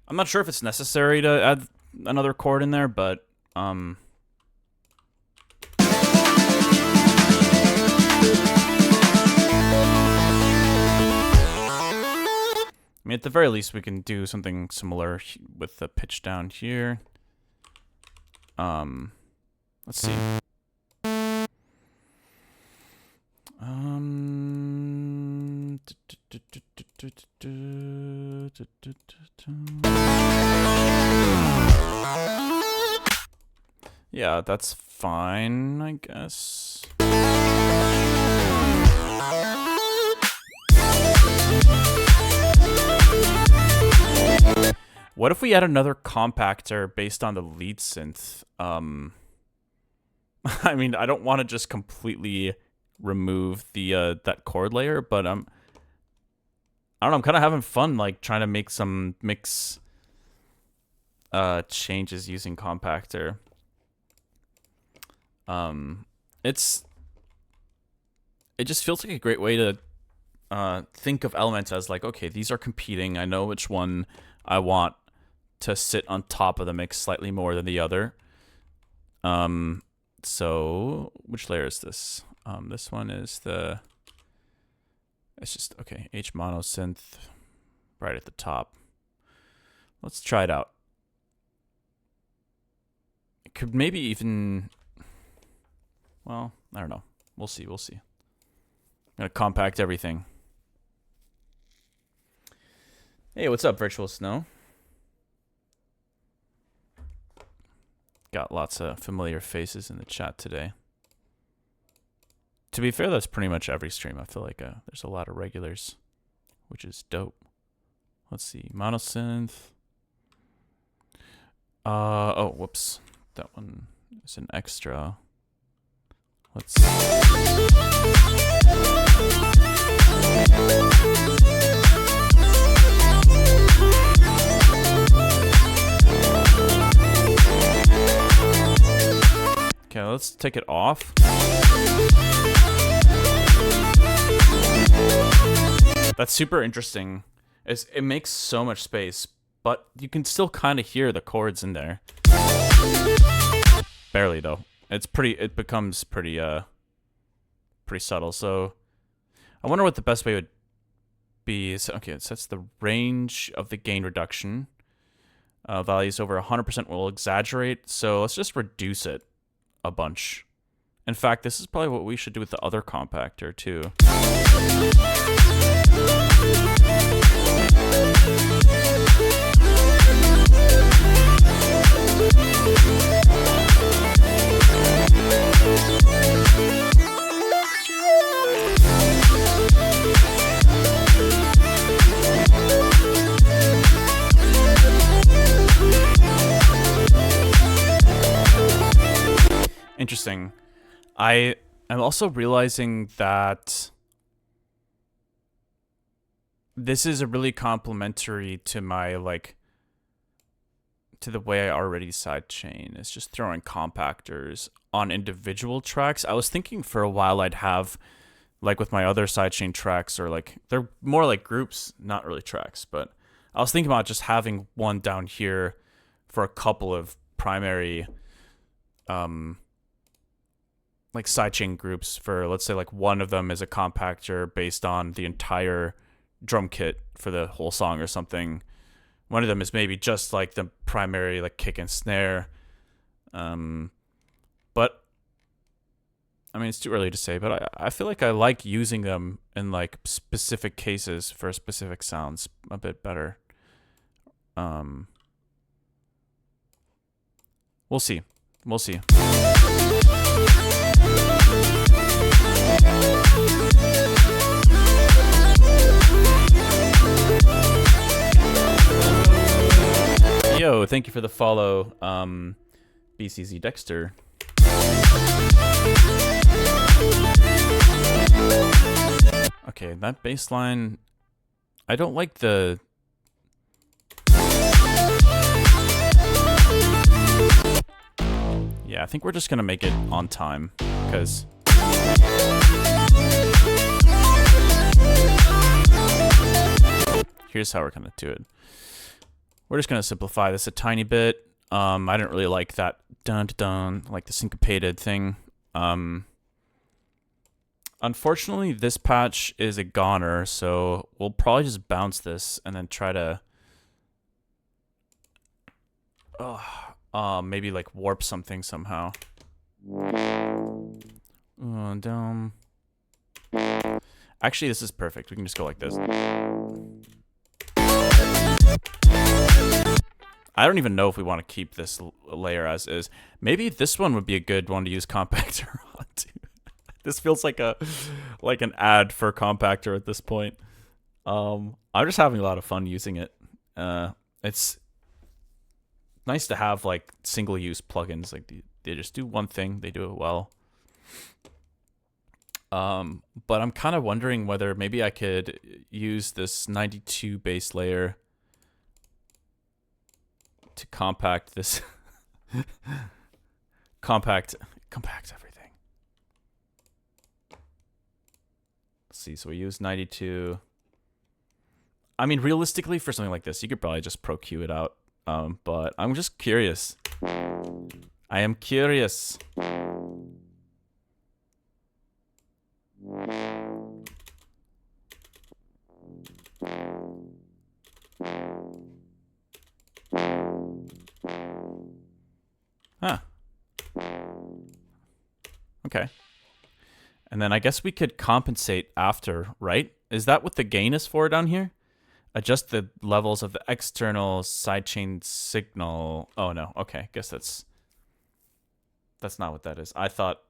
Speaker 2: I'm not sure if it's necessary to add another chord in there, but I mean, at the very least, we can do something similar with the pitch down here. Let's see. Yeah, that's fine, I guess. What if we add another compactor based on the lead synth? I mean, I don't want to just completely remove the that chord layer, but I don't know, I'm kind of having fun like trying to make some mix changes using compactor. It just feels like a great way to think of elements as like, okay, these are competing. I know which one I want to sit on top of the mix slightly more than the other. So which layer is this? This one is it's just, okay, H mono synth right at the top. Let's try it out. It could maybe even, well, I don't know. We'll see. I'm gonna compact everything. Hey, what's up, Virtual Snow? Got lots of familiar faces in the chat today. To be fair, that's pretty much every stream. I feel like there's a lot of regulars, which is dope. Let's see, monosynth. Oh, whoops, that one is an extra. Let's see. Okay, let's take it off. That's super interesting. It makes so much space, but you can still kind of hear the chords in there. Barely though. It becomes pretty subtle. So I wonder what the best way would be. So, okay, it sets the range of the gain reduction. Values over 100% will exaggerate. So let's just reduce it a bunch. In fact, this is probably what we should do with the other compactor too. interesting. I am also realizing that this is a really complementary to my, like, to the way I already sidechain. It's just throwing compactors on individual tracks. I was thinking for a while I'd have, like with my other sidechain tracks, or like, they're more like groups, not really tracks, but I was thinking about just having one down here for a couple of primary, like sidechain groups for, let's say, like one of them is a compactor based on the entire drum kit for the whole song or something. One of them is maybe just like the primary like kick and snare. But I mean, it's too early to say, but I feel like I like using them in like specific cases for specific sounds a bit better. We'll see. We'll see. Yo, thank you for the follow, BCZ Dexter. Okay, that bass line, I don't like the... Yeah, I think we're just gonna make it on time, because... Here's how we're gonna do it. We're just gonna simplify this a tiny bit. I didn't really like that dun-dun, like the syncopated thing. Unfortunately, this patch is a goner, so we'll probably just bounce this and then try to... maybe like warp something somehow. Down. Actually, this is perfect. We can just go like this. I don't even know if we want to keep this layer as is. Maybe this one would be a good one to use compactor on too. This feels like an ad for compactor at this point. I'm just having a lot of fun using it. It's nice to have like single-use plugins. Like they just do one thing, they do it well. But I'm kind of wondering whether maybe I could use this 92 bass layer to compact this. compact everything. Let's see, so we use 92. I mean, realistically, for something like this, you could probably just Pro Q it out. But I'm just curious. I am curious. Huh. Okay. And then I guess we could compensate after, right? Is that what the gain is for down here? Adjust the levels of the external sidechain signal. Oh no, okay. Guess that's not what that is. I thought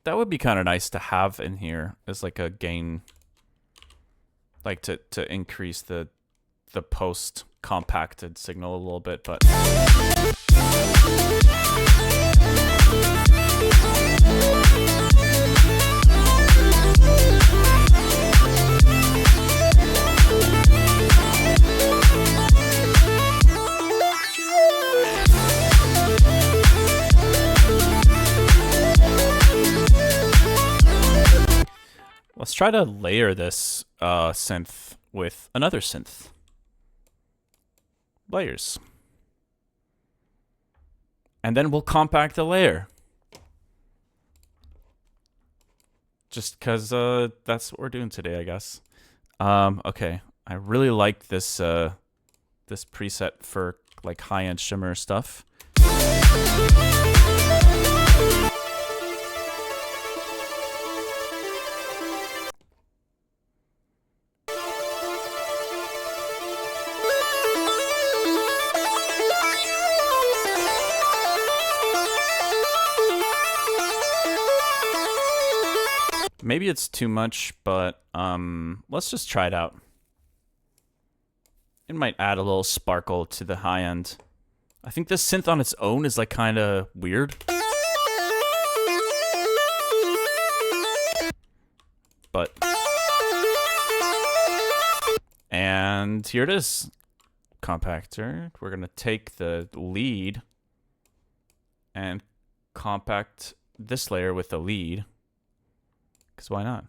Speaker 2: that would be kind of nice to have in here as like a gain, like to increase the post compacted signal a little bit, but let's try to layer this synth with another synth. Layers. And then we'll compact the layer. Just because that's what we're doing today, I guess. Okay. I really like this this preset for like high-end shimmer stuff. Maybe it's too much, but let's just try it out. It might add a little sparkle to the high end I think this synth on its own is like kind of weird. But... And here it is. Compactor. We're going to take the lead and compact this layer with the lead. Because why not?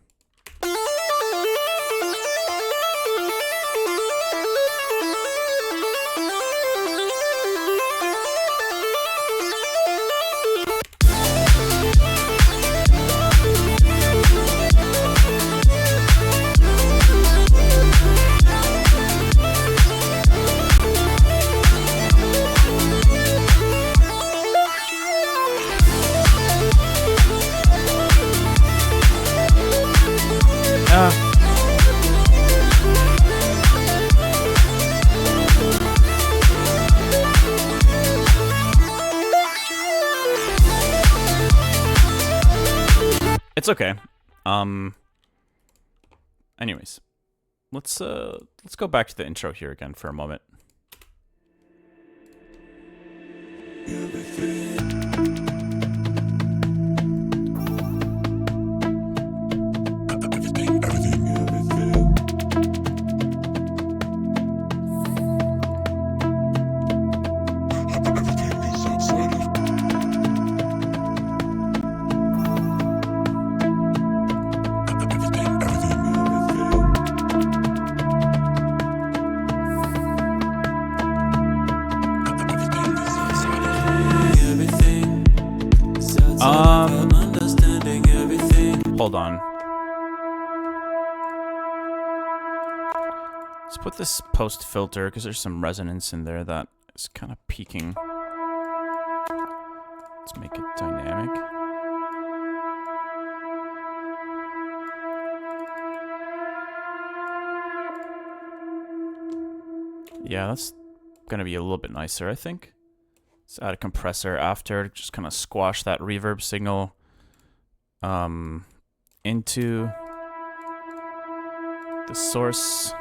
Speaker 2: It's okay. Anyways, let's go back to the intro here again for a moment. Hold on. Let's put this post filter because there's some resonance in there that is kind of peaking. Let's make it dynamic. Yeah, that's gonna be a little bit nicer, I think. Let's add a compressor after, just kind of squash that reverb signal into the source.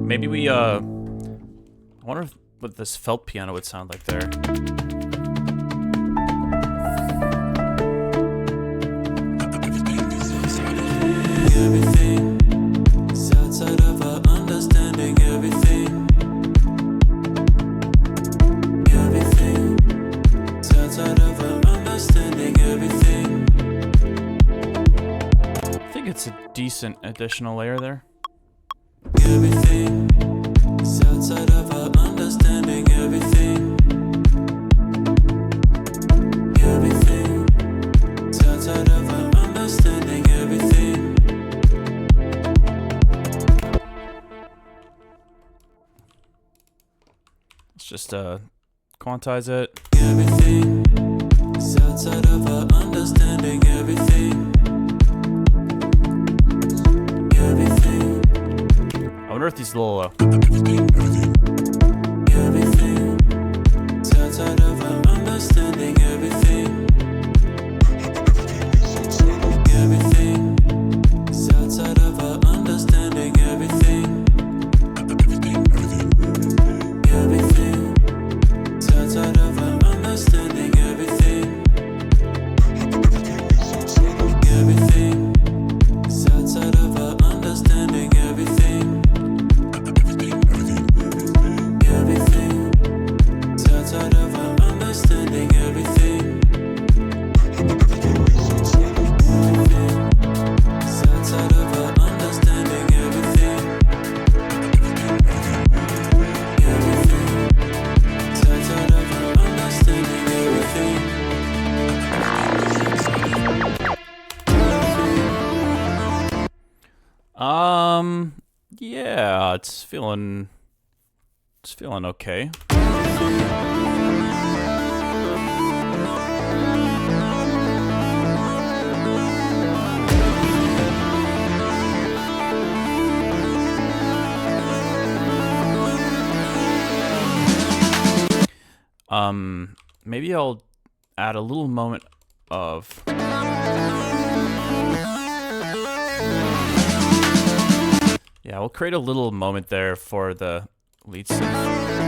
Speaker 2: Maybe I wonder what this felt piano would sound like there.
Speaker 3: Everything is outside of our understanding. Everything is outside of our understanding. Everything.
Speaker 2: I think it's a decent additional layer there.
Speaker 3: Everything is outside of our understanding. Everything is outside of our understanding. Everything.
Speaker 2: Let's just quantize it.
Speaker 3: Everything is outside of our understanding. Everything.
Speaker 2: I wonder if these little
Speaker 3: Everything is outside of our understanding. Everything is outside of our understanding. Everything is outside of our understanding. Everything is outside of our understanding. Everything.
Speaker 2: Yeah, it's feeling okay. Maybe I'll add a little moment of yeah, we'll create a little moment there for the lead synth.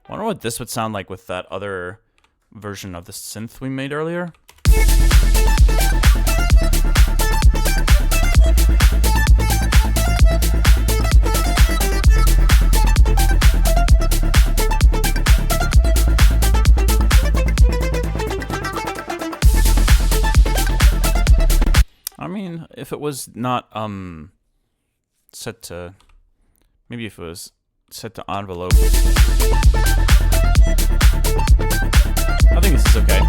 Speaker 2: Wonder what this would sound like with that other version of the synth we made earlier. I mean, if it was not set to, maybe if it was set to envelope. I think this is okay.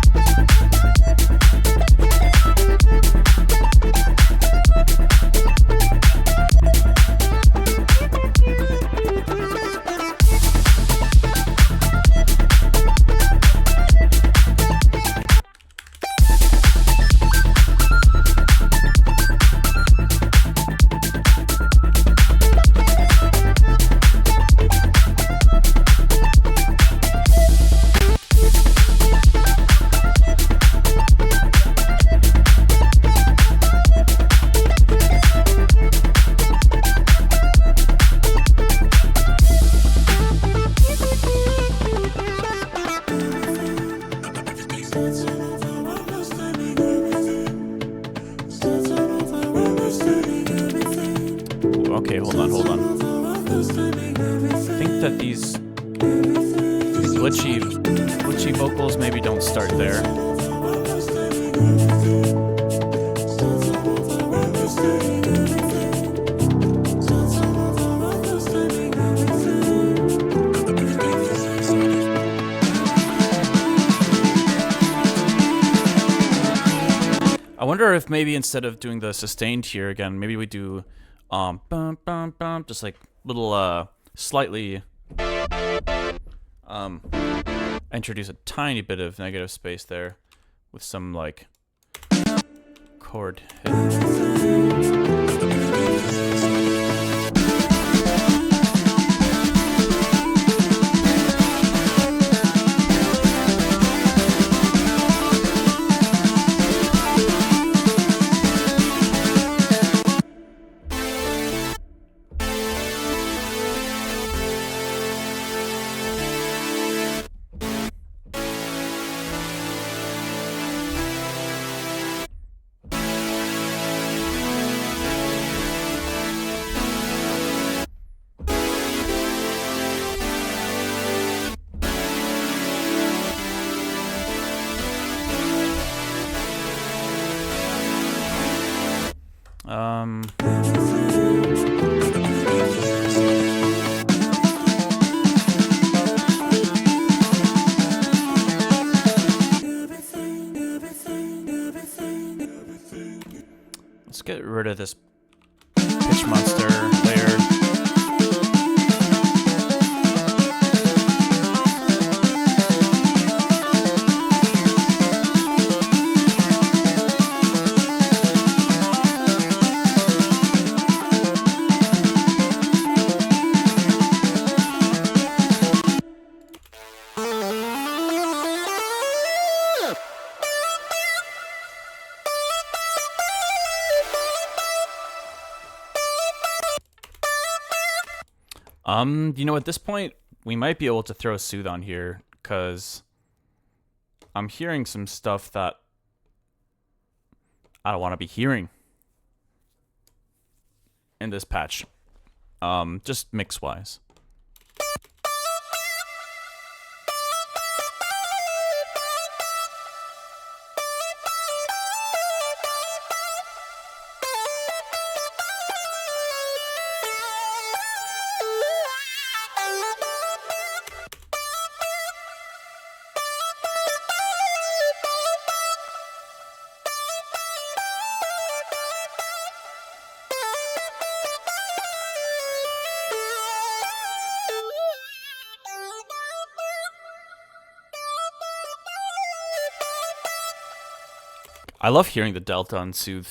Speaker 2: Okay, hold on. I think that these glitchy vocals maybe don't start there. I wonder if maybe instead of doing the sustained here again, maybe we do bum bum bum, just like little slightly introduce a tiny bit of negative space there with some like chord hit. Let's get rid of this pitch monster layer. You know, at this point, we might be able to throw a Soothe on here, because I'm hearing some stuff that I don't want to be hearing in this patch. Just mix-wise. I love hearing the delta on Soothe.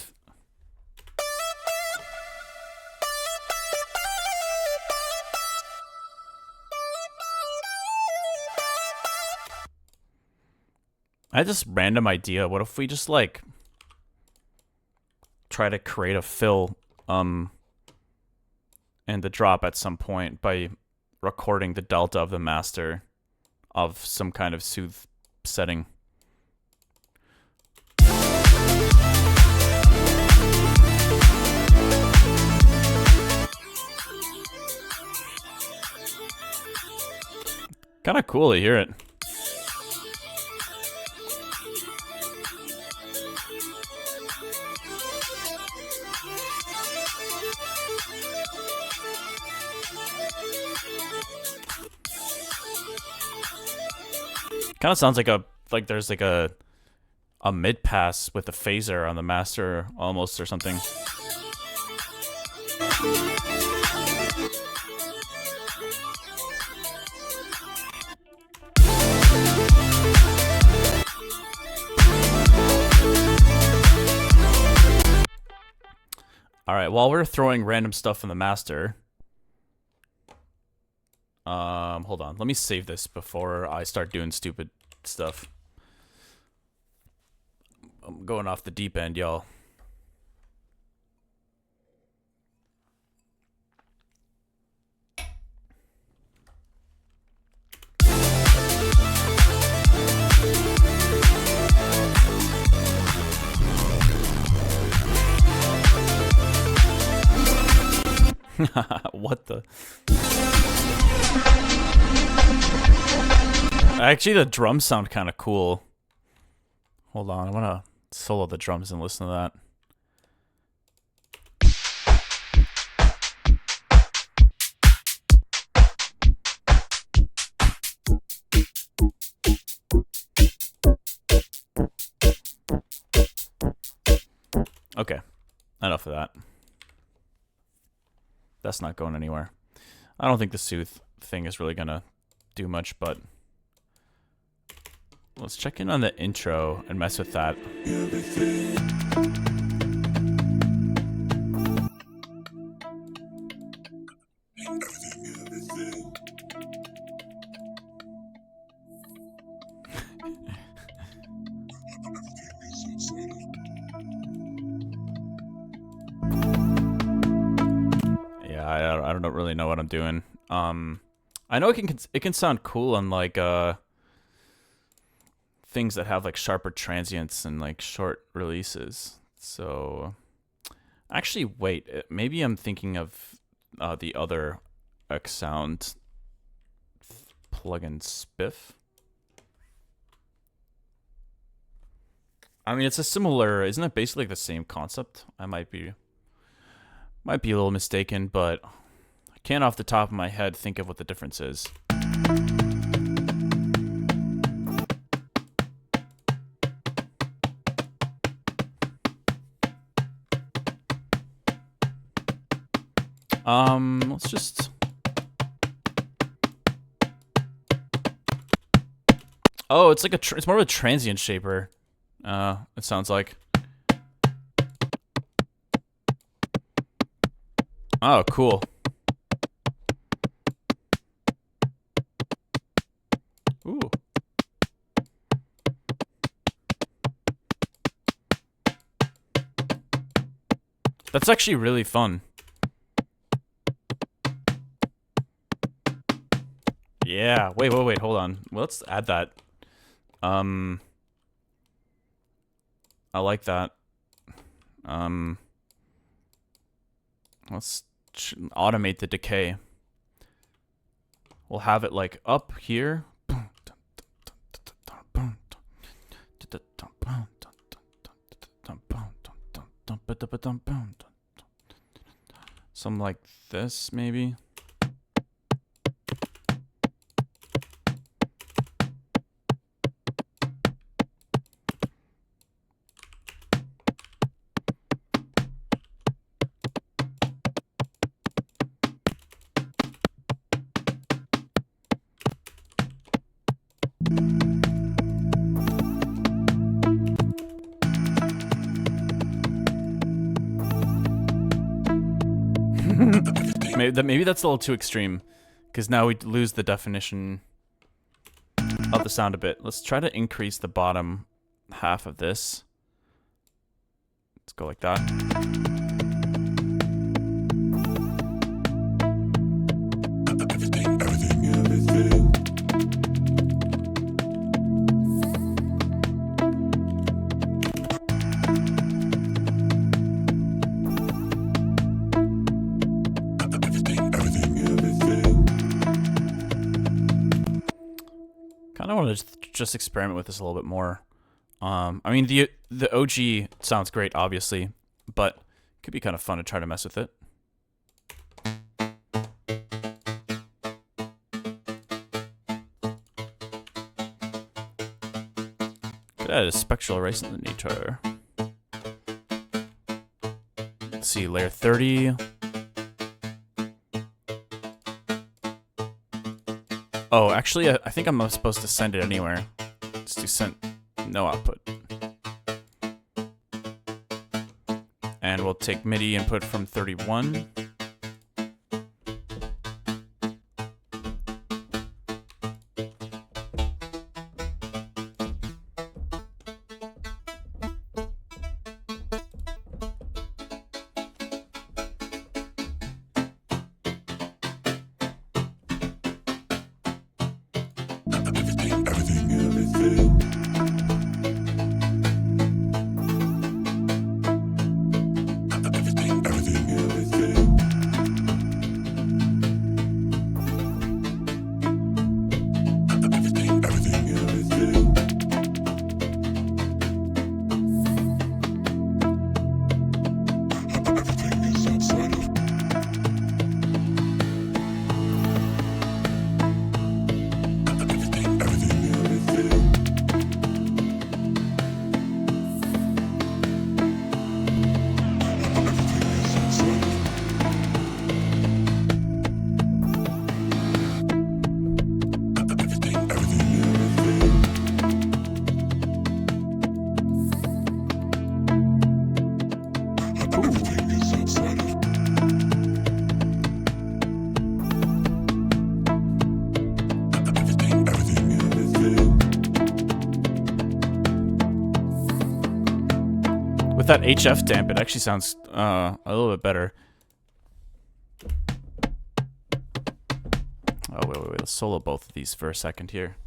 Speaker 2: I had this random idea. What if we just like try to create a fill and the drop at some point by recording the delta of the master of some kind of Soothe setting. Kind of cool to hear it. Kind of sounds like there's like a mid pass with a phaser on the master almost or something. All right, while we're throwing random stuff in the master, hold on. Let me save this before I start doing stupid stuff. I'm going off the deep end, y'all. What the? Actually, the drums sound kind of cool. Hold on, I want to solo the drums and listen to that. Okay, enough of that. That's not going anywhere. I don't think the Soothe thing is really gonna do much, but let's check in on the intro and mess with that. I don't really know what I'm doing. I know it can sound cool on like things that have like sharper transients and like short releases. So actually, wait, maybe I'm thinking of the other X Sound plugin Spiff. I mean, it's a similar, isn't it basically like the same concept? I might be a little mistaken, but I can't off the top of my head think of what the difference is. Let's just... Oh, it's like it's more of a transient shaper. It sounds like. Oh, cool. Ooh. That's actually really fun. Yeah. Wait. Hold on. Well, let's add that. I like that. Let's automate the decay. We'll have it like up here. Something like this, maybe. Maybe that's a little too extreme, because now we lose the definition of the sound a bit. Let's try to increase the bottom half of this. Let's go like that.
Speaker 1: Everything.
Speaker 2: Kind of want to just experiment with this a little bit more. I mean, the OG sounds great, obviously, but it could be kind of fun to try to mess with it. Could add a spectral resonator. Let's see, layer 30. Oh, actually, I think I'm supposed to send it anywhere. Just do send no output. And we'll take MIDI input from 31. With that HF damp, it actually sounds a little bit better. Oh, wait. Let's solo both of these for a second here.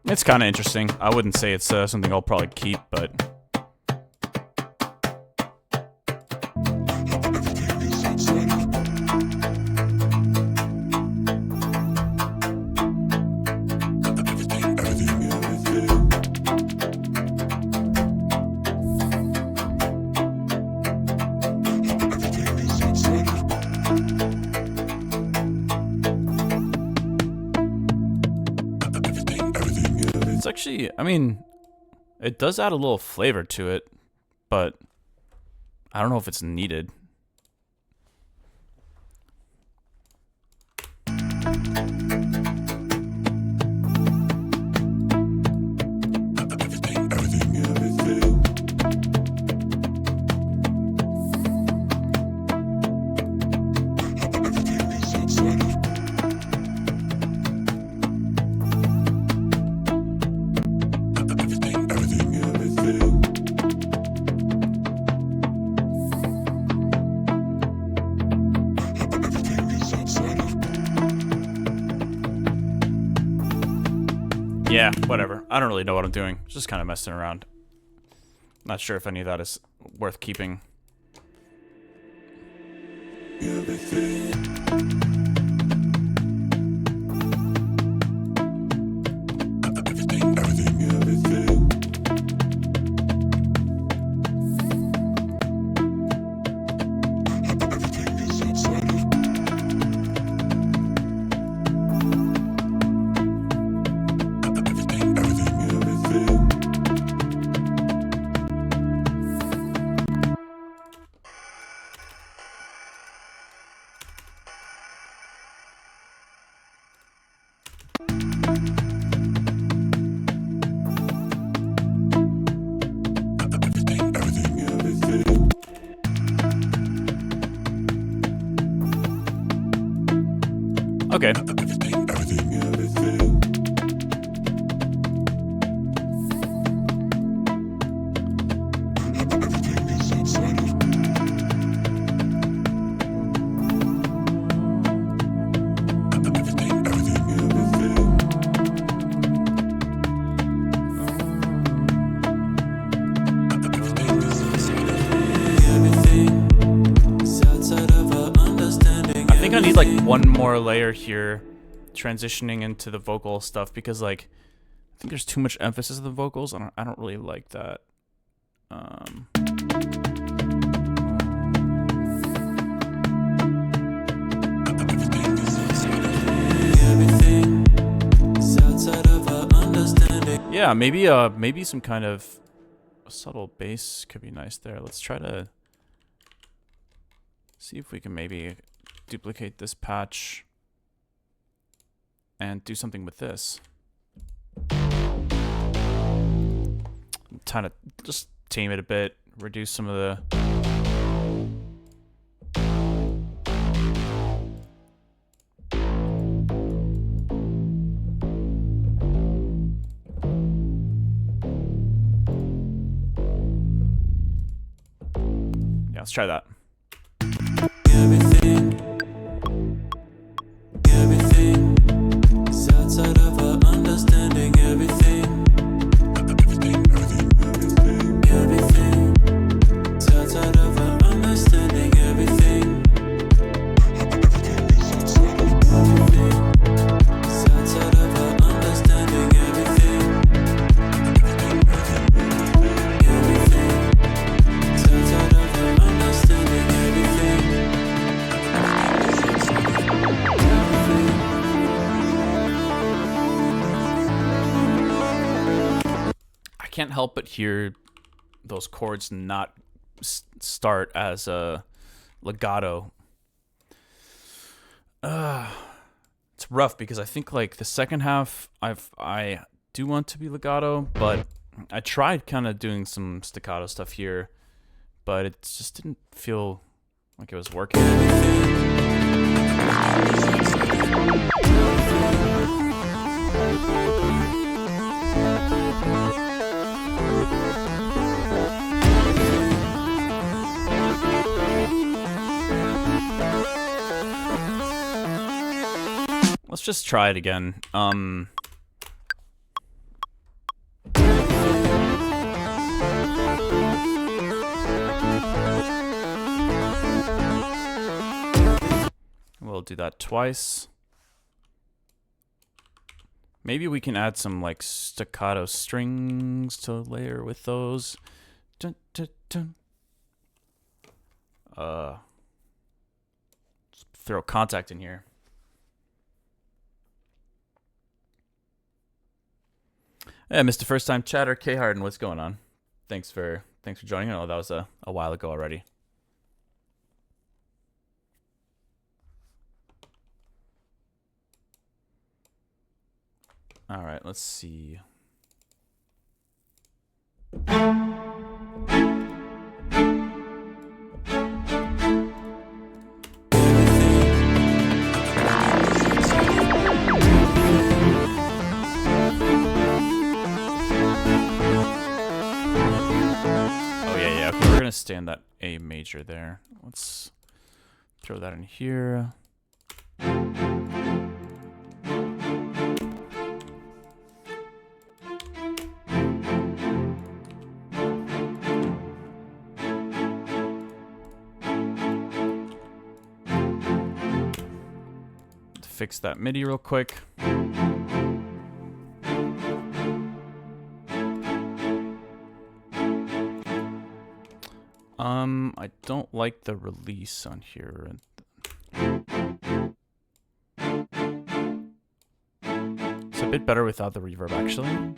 Speaker 2: It's kind of interesting. I wouldn't say it's something I'll probably keep, but... It's actually, I mean, it does add a little flavor to it, but I don't know if it's needed. Yeah, whatever. I don't really know what I'm doing. Just kind of messing around. Not sure if any of that is worth keeping. Okay. I think I need like one more layer here transitioning into the vocal stuff because like I think there's too much emphasis on the vocals. I don't really like that. Yeah, maybe some kind of subtle bass could be nice there. Let's try to see if we can maybe duplicate this patch and do something with this. Kind of just tame it a bit, reduce some of the yeah, let's try that. Everything's outside of our understanding. Everything's outside of our understanding. Everything's outside of our understanding. Everything's outside of our understanding. I can't help but hear those chords not start as a legato. It's rough because I think like the second half I do want to be legato, but I tried kind of doing some staccato stuff here, but it just didn't feel like it was working. Let's just try it again. We'll do that twice. Maybe we can add some like staccato strings to layer with those. Dun, dun, dun. Let's throw contact in here. Yeah, Mr. First Time Chatter, K Harden, what's going on? Thanks for joining. I know that was a while ago already. All right, let's see. Oh yeah, okay, we're gonna stay in that A major there. Let's throw that in here. Fix that MIDI real quick. I don't like the release on here. It's a bit better without the reverb, actually.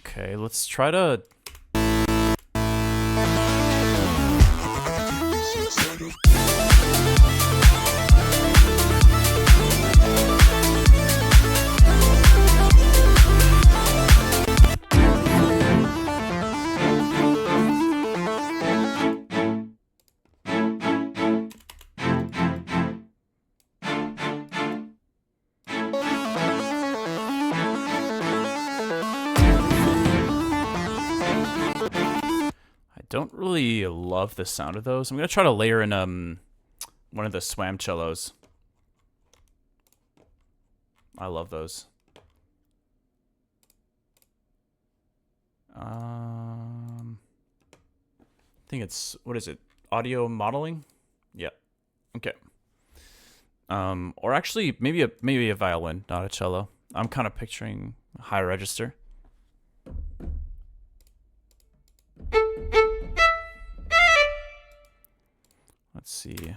Speaker 2: Okay, let's try to... Don't really love the sound of those. I'm gonna try to layer in one of the swam cellos. I love those. I think it's, what is it? Audio modeling? Yeah. Okay. Or actually maybe a violin, not a cello. I'm kind of picturing a high register. Let's see.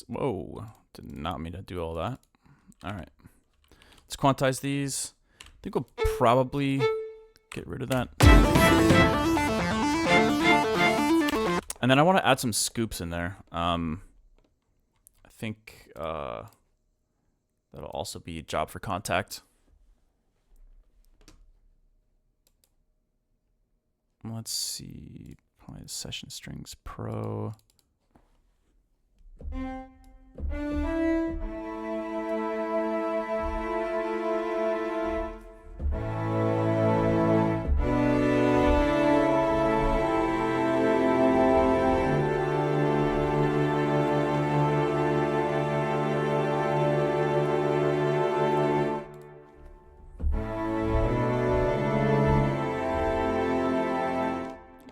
Speaker 2: Whoa, did not mean to do all that. All right, let's quantize these. I think we'll probably get rid of that. And then I want to add some scoops in there. I think that'll also be a job for Contact. Let's see, probably the Session Strings Pro.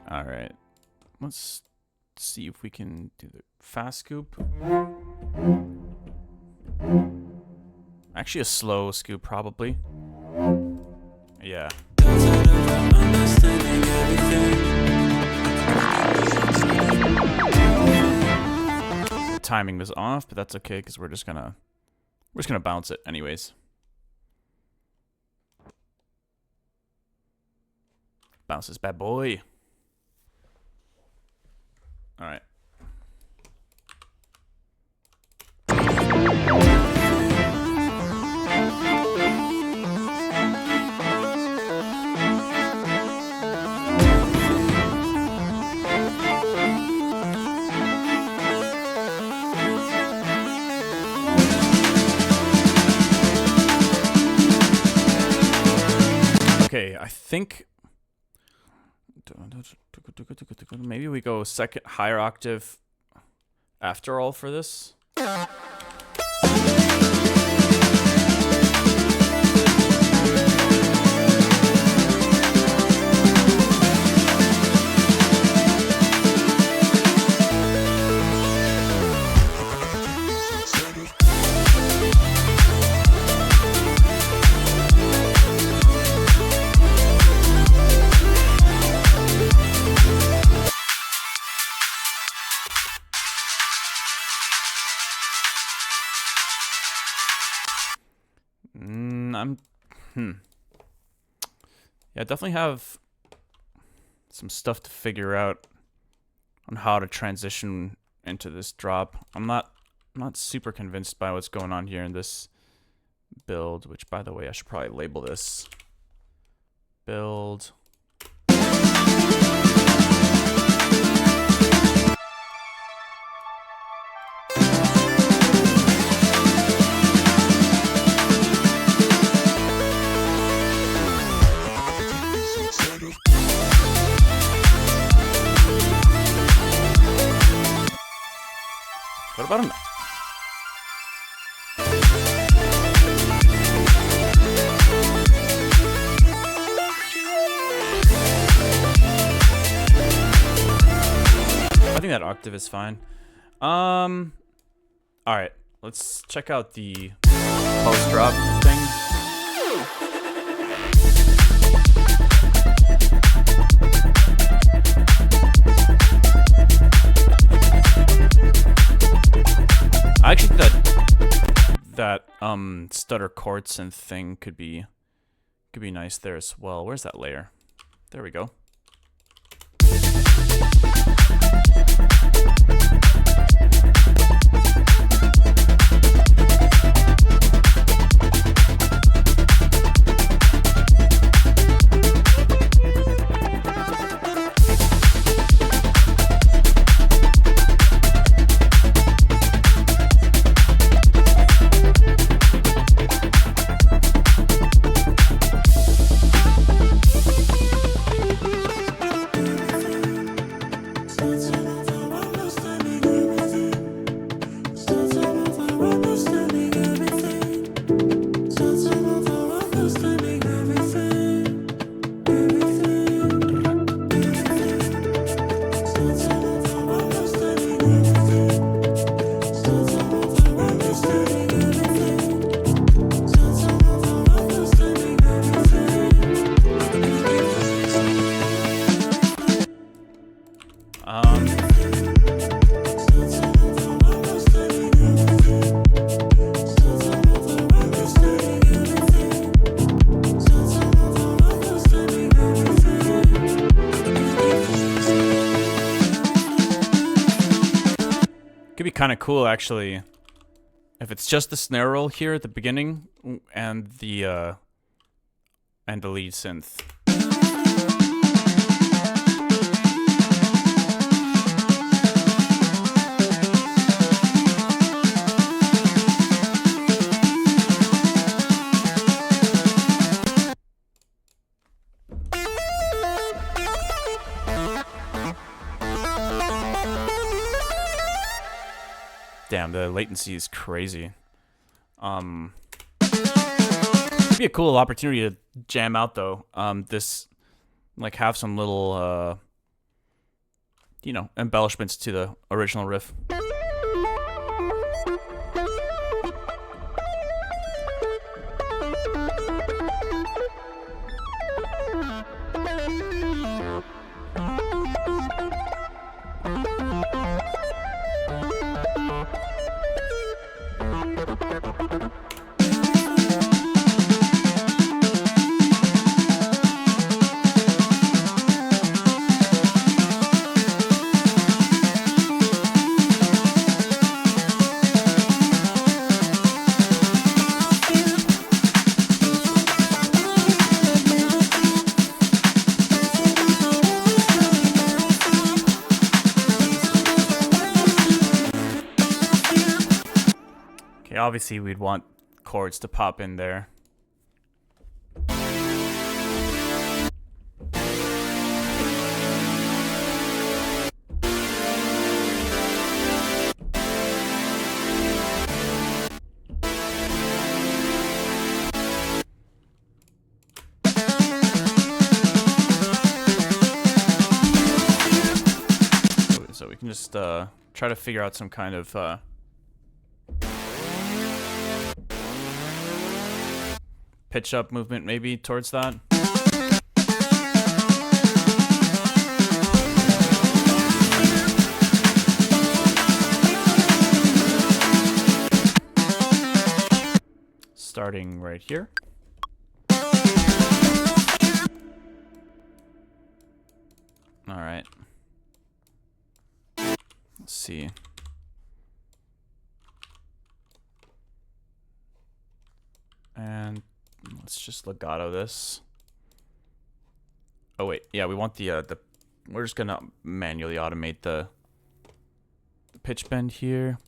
Speaker 2: All right, let's see if we can do the fast scoop. Actually, a slow scoop probably. Yeah.
Speaker 3: Understanding everything.
Speaker 2: The timing was off, but that's okay because we're just gonna bounce it anyways. Bounce this bad boy. All right. Okay, I think maybe we go second higher octave after all for this. Yeah, I definitely have some stuff to figure out on how to transition into this drop. I'm not super convinced by what's going on here in this build, which by the way, I should probably label this build. What about an... I think that octave is fine. All right, let's check out the post drop thing. I actually think that stutter chord synth thing could be nice there as well. Where's that layer? There we go. Kind of cool actually if it's just the snare roll here at the beginning and the lead synth. Damn, the latency is crazy. It'd be a cool opportunity to jam out though. This, like, have some little, you know, embellishments to the original riff. Obviously, we'd want chords to pop in there. So we can just try to figure out some kind of pitch up movement maybe towards that. Starting right here. All right. Let's see. And let's just legato this. Oh wait, yeah, we want the we're just gonna manually automate the pitch bend here.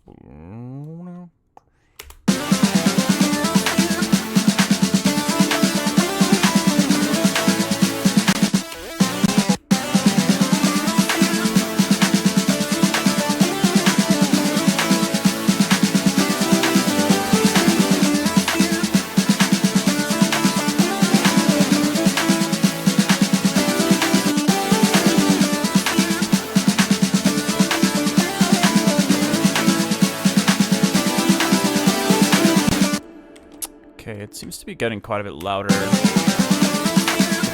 Speaker 2: Okay, it seems to be getting quite a bit louder with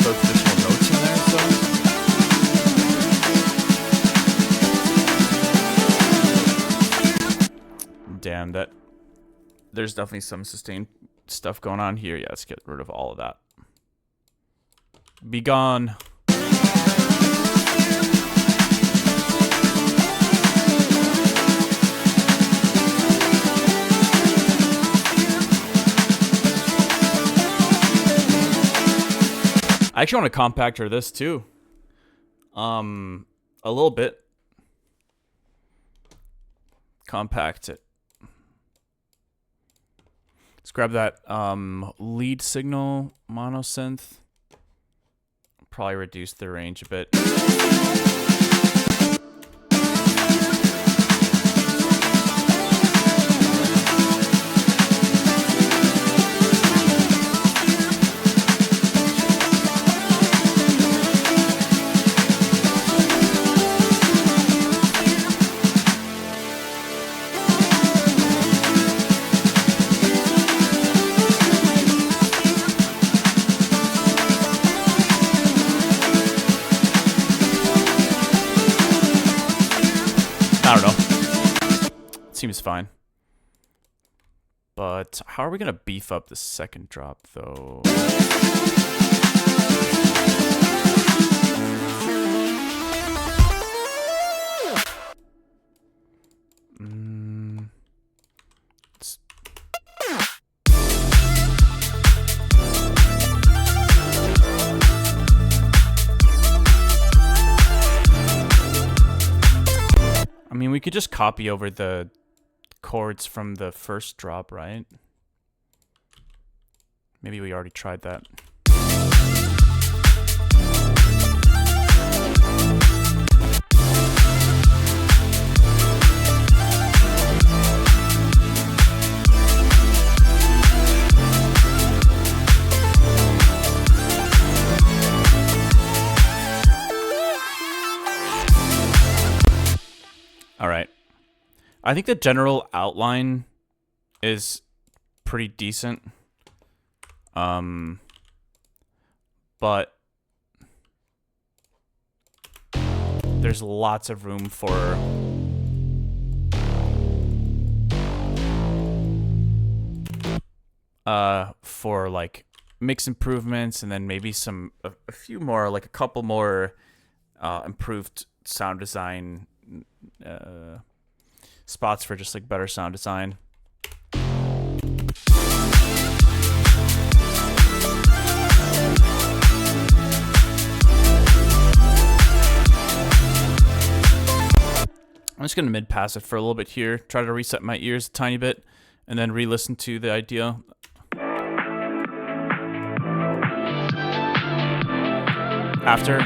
Speaker 2: those additional notes in there, so. Damn, that. There's definitely some sustained stuff going on here. Yeah, let's get rid of all of that. Be gone. I actually want to compactor this too. A little bit. Compact it. Let's grab that lead signal monosynth. Probably reduce the range a bit. I don't know. It seems fine. But how are we going to beef up the second drop, though? I mean, we could just copy over the chords from the first drop, right? Maybe we already tried that. All right. I think the general outline is pretty decent. But there's lots of room for for like mix improvements, and then maybe a few more, like a couple more improved sound design spots for just like better sound design. I'm just going to mid-pass it for a little bit here, try to reset my ears a tiny bit, and then re-listen to the idea. After,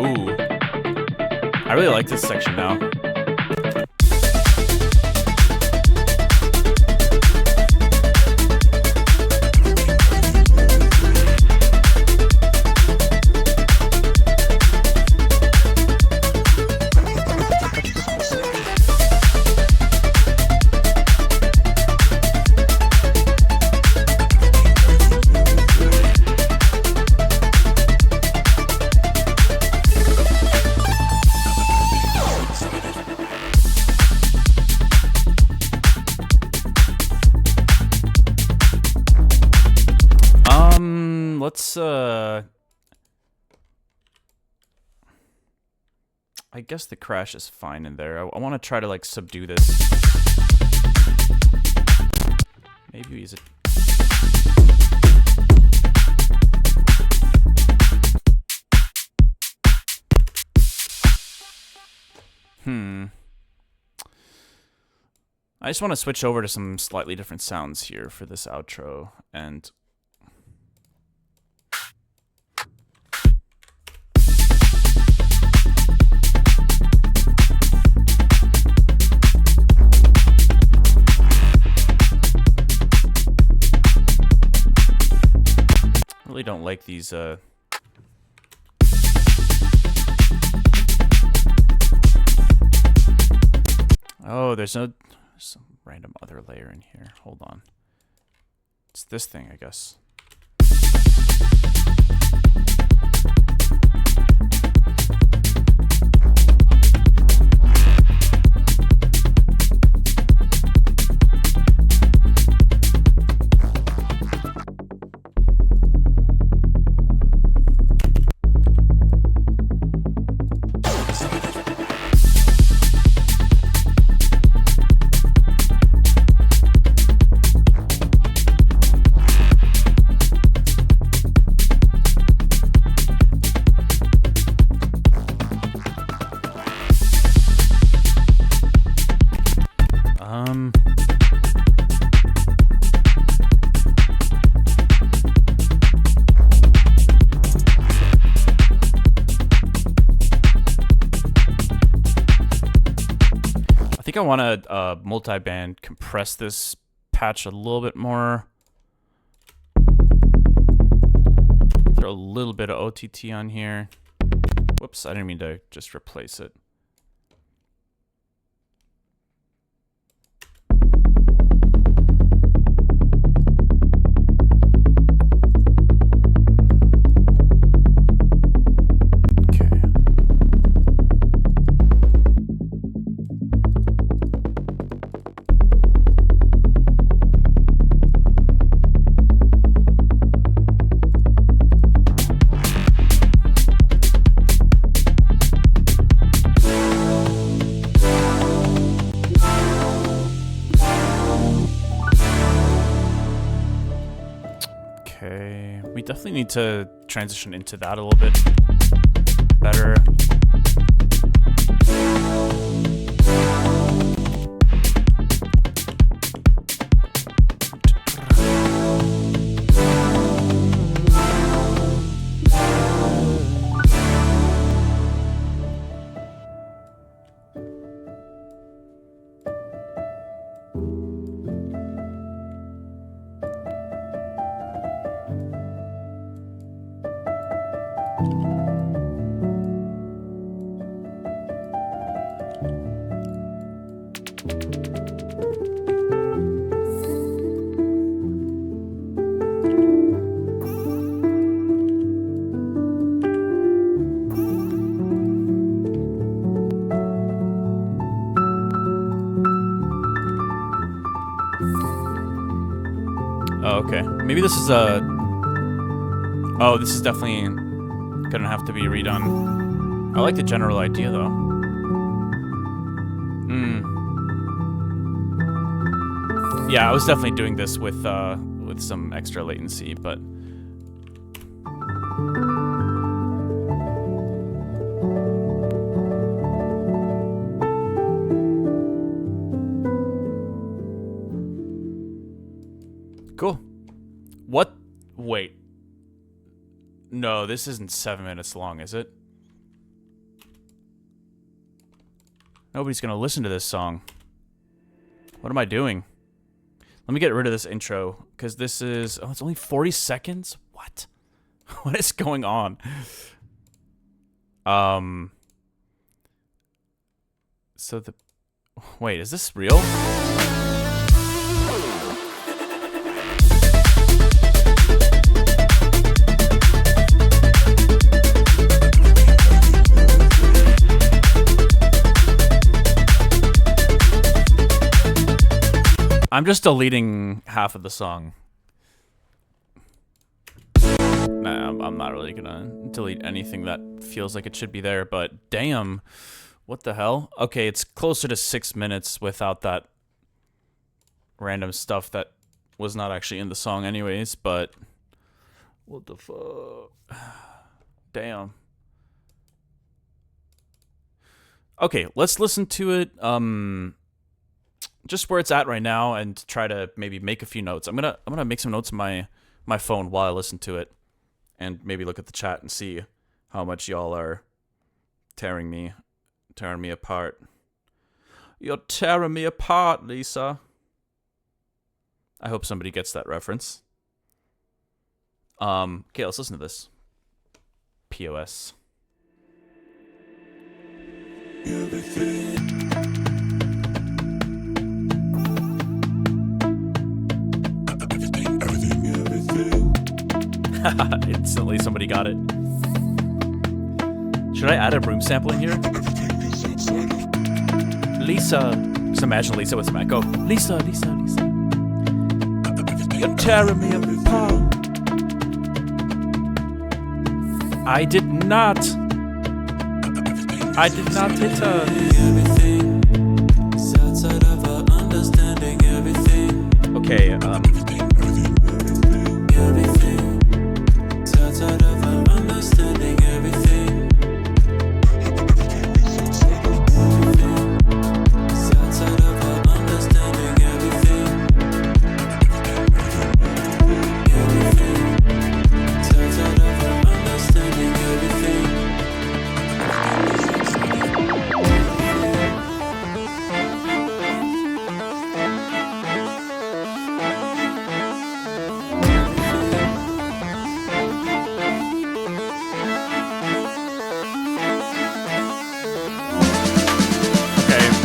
Speaker 2: ooh, I really like this section now. Let's I guess the crash is fine in there. I want to try to like subdue this. Maybe use it. I just want to switch over to some slightly different sounds here for this outro, and really don't like these oh, there's some random other layer in here. Hold on. It's this thing, I guess. I think I want to multi-band compress this patch a little bit more. Throw a little bit of OTT on here. Whoops, I didn't mean to just replace it. Okay, we definitely need to transition into that a little bit better. Maybe this is a... Oh, this is definitely gonna have to be redone. I like the general idea, though. Yeah, I was definitely doing this with some extra latency, but... Cool. What? Wait. No, this isn't 7 minutes long, is it? Nobody's gonna listen to this song. What am I doing? Let me get rid of this intro, because this is... Oh, it's only 40 seconds? What? What is going on? So the... Wait, is this real? I'm just deleting half of the song. Nah, I'm not really gonna delete anything that feels like it should be there, but damn, what the hell? Okay, it's closer to 6 minutes without that random stuff that was not actually in the song anyways, but what the fuck? Damn. Okay, let's listen to it, just where it's at right now, and try to maybe make a few notes. I'm gonna make some notes on my phone while I listen to it, and maybe look at the chat and see how much y'all are tearing me apart. You're tearing me apart, Lisa. I hope somebody gets that reference. Okay, let's listen to this. POS. Instantly somebody got it. Should I add a room sample in here? Lisa. Just imagine Lisa with some echo. Lisa, Lisa, Lisa. You're tearing me apart. I did not hit her. Okay,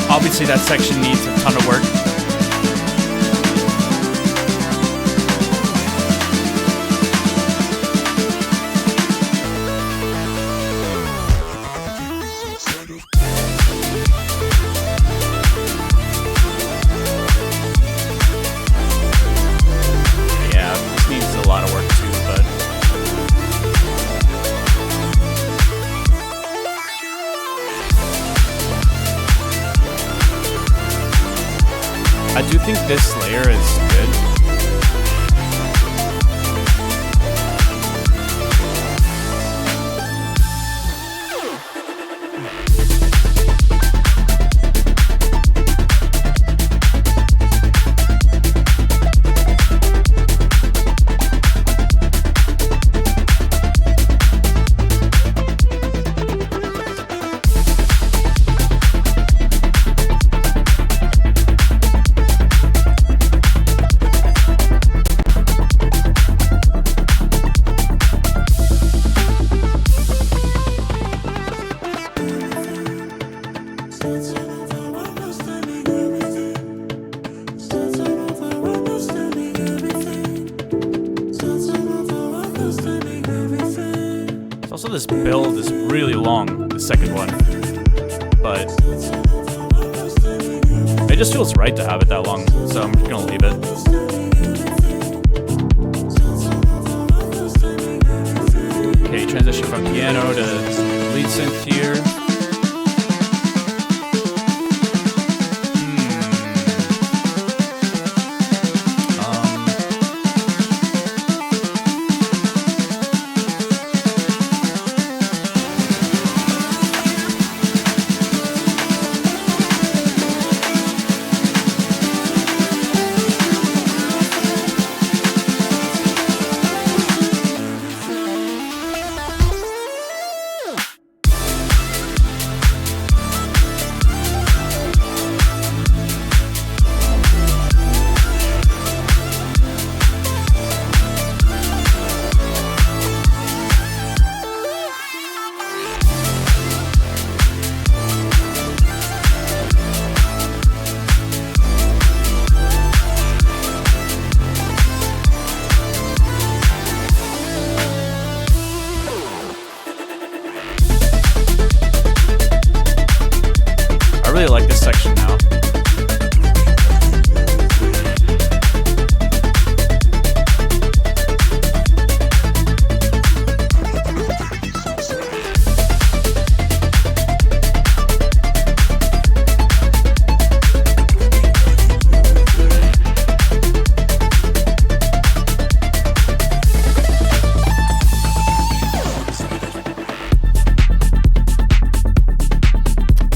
Speaker 2: obviously that section needs a ton of work. Yeah, this needs a lot of work too, but... I do think this layer is good. Also, this build is really long, the second one, but it just feels right to have it that long, so I'm just gonna leave it. transition from piano to lead synth here. I really like this section now.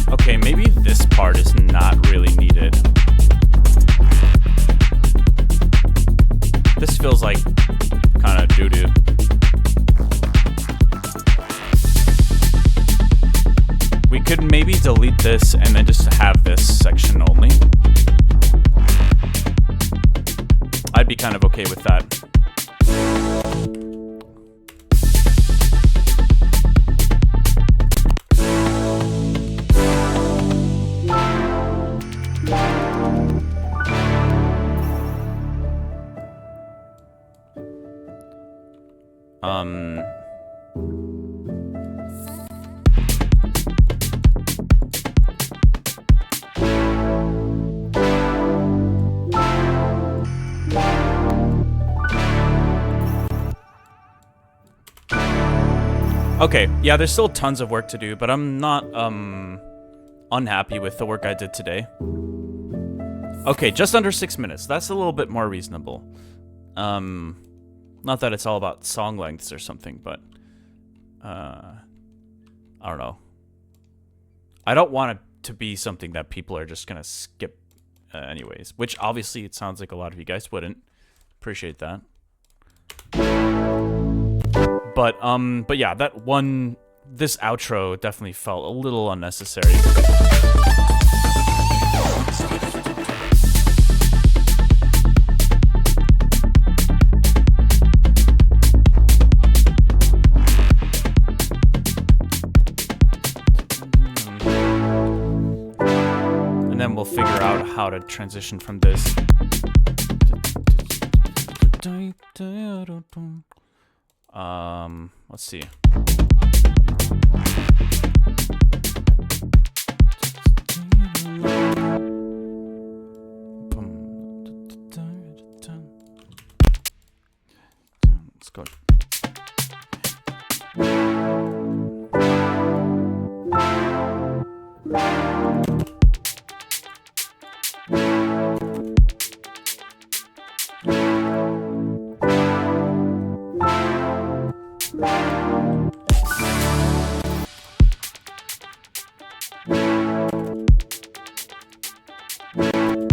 Speaker 2: Okay, maybe this part is not really needed. This feels like kind of doo-doo. We could maybe delete this and then just have this section only. I'd be kind of okay with that. Okay, yeah, there's still tons of work to do, but I'm not unhappy with the work I did today. Okay, just under 6 minutes. That's a little bit more reasonable. Not that it's all about song lengths or something, but I don't know. I don't want it to be something that people are just gonna skip anyways, which obviously it sounds like a lot of you guys wouldn't. Appreciate that. But yeah, this outro definitely felt a little unnecessary. And then we'll figure out how to transition from this. Let's see. Let's go.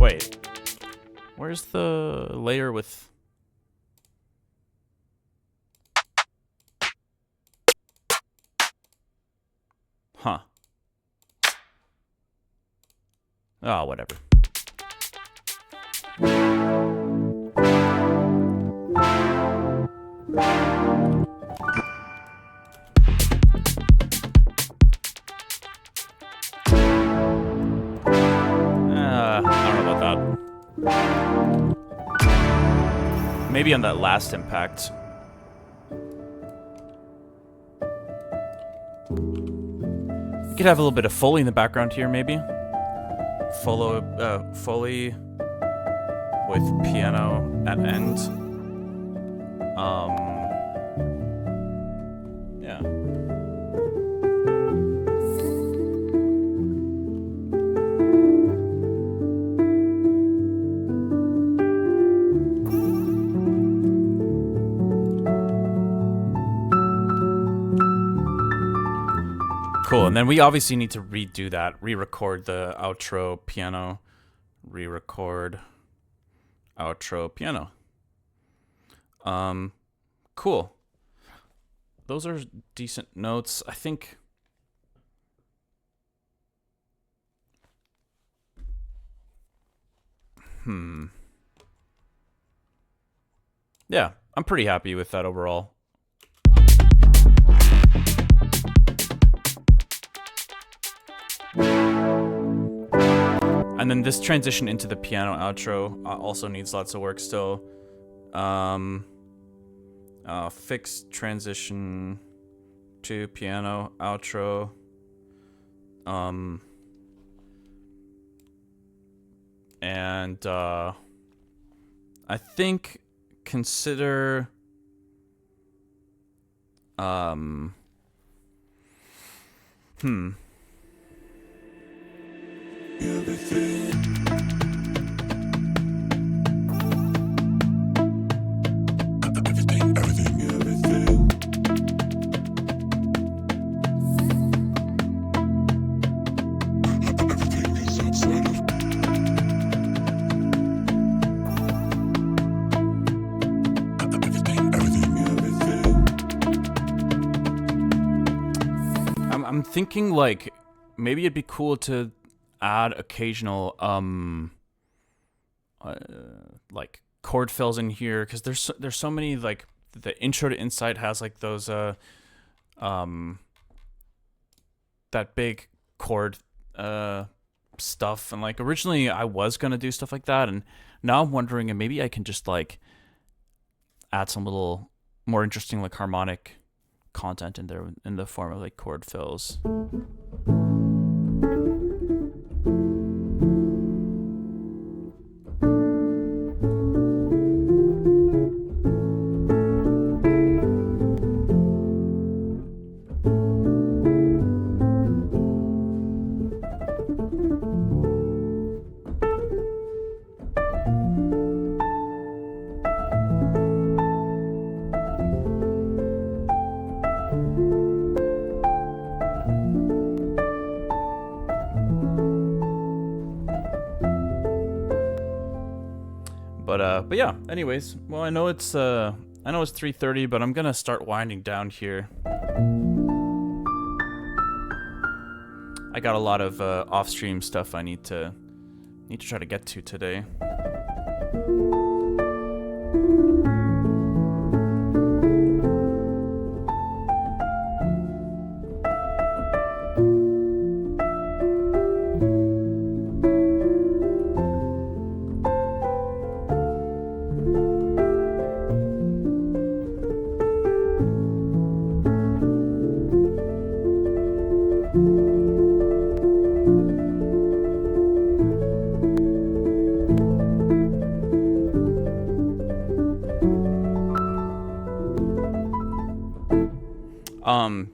Speaker 2: Wait, where's the layer with... Huh. Oh, whatever. I don't know about that. Maybe on that last impact. You could have a little bit of Foley in the background here, maybe. Foley with piano at end. Yeah. Cool. And then we obviously need to redo that, re-record the outro piano, re-record outro piano. Cool. Those are decent notes. I think yeah, I'm pretty happy with that overall. And then this transition into the piano outro also needs lots of work still. Fixed transition to piano outro. And I think consider I'm thinking like maybe it'd be cool to add occasional like chord fills in here, because there's so many, like the intro to Insight has like those that big chord stuff, and like originally I was gonna do stuff like that, and now I'm wondering if maybe I can just like add some little more interesting like harmonic content in there in the form of like chord fills. But yeah, anyways, well, I know it's 3:30, but I'm gonna start winding down here. I got a lot of off-stream stuff I need to try to get to today.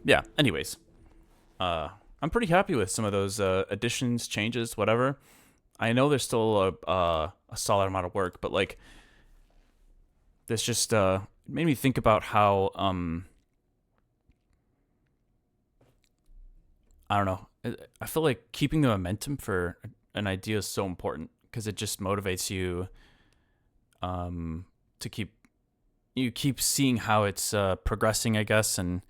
Speaker 2: Yeah, anyways, I'm pretty happy with some of those additions, changes, whatever. I know there's still a solid amount of work, but like this just made me think about how I don't know. I feel like keeping the momentum for an idea is so important, because it just motivates you to keep seeing how it's progressing, I guess, and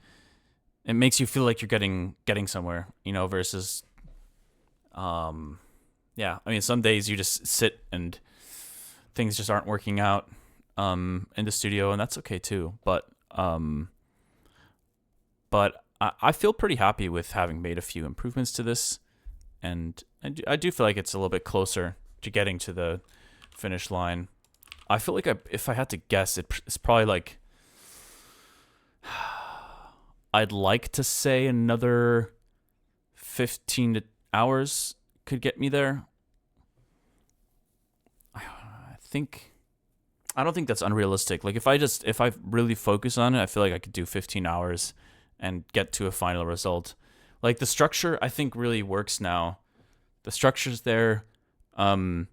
Speaker 2: it makes you feel like you're getting somewhere, you know, versus yeah, I mean, some days you just sit and things just aren't working out in the studio, and that's okay too. But I feel pretty happy with having made a few improvements to this, and I do feel like it's a little bit closer to getting to the finish line. I feel like if I had to guess, it's probably like I'd like to say another 15 hours could get me there. I don't think that's unrealistic. Like if I really focus on it, I feel like I could do 15 hours and get to a final result. Like the structure, I think, really works now. The structure's there. I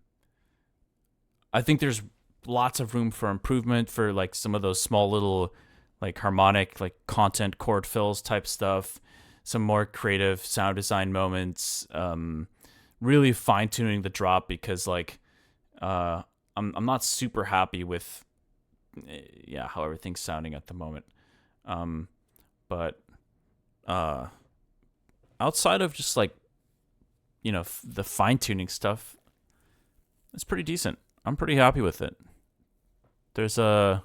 Speaker 2: think there's lots of room for improvement for like some of those small little like harmonic, like content chord fills type stuff. some more creative sound design moments. Really fine tuning the drop because like I'm not super happy with how everything's sounding at the moment. But outside of just like the fine tuning stuff, it's pretty decent. I'm pretty happy with it. There's I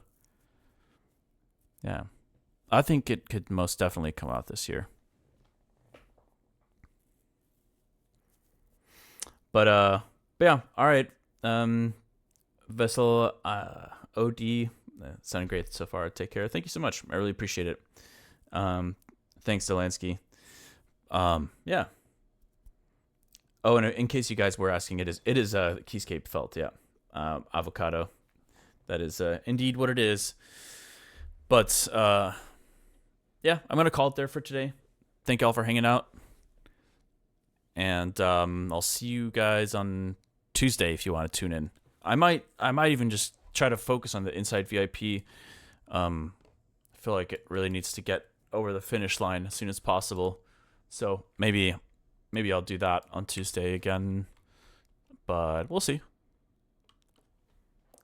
Speaker 2: think it could most definitely come out this year. But yeah, all right. Vessel OD, sounding great so far. Take care. Thank you so much. I really appreciate it. Thanks, Delansky. Yeah. Oh, and in case you guys were asking, it is a Keyscape felt, yeah. Avocado. That is indeed what it is. But yeah, I'm gonna call it there for today. Thank y'all for hanging out. And I'll see you guys on Tuesday if you want to tune in. I might even just try to focus on the Inside VIP. I feel like it really needs to get over the finish line as soon as possible. So maybe I'll do that on Tuesday again. But we'll see.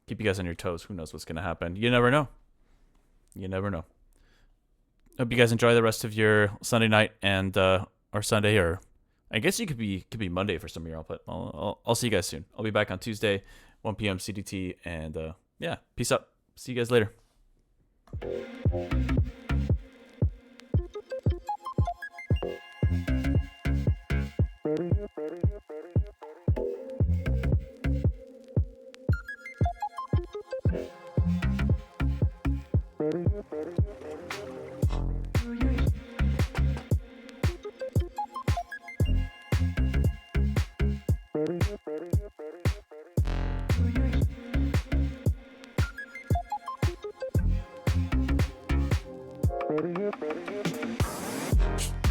Speaker 2: Keep you guys on your toes. Who knows what's going to happen? You never know. Hope you guys enjoy the rest of your Sunday night and or Sunday, or I guess it could be Monday for some of y'all. But I'll see you guys soon. I'll be back on Tuesday, 1 p.m. CDT, and yeah, peace out. See you guys later.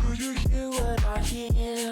Speaker 4: Do you hear what I hear?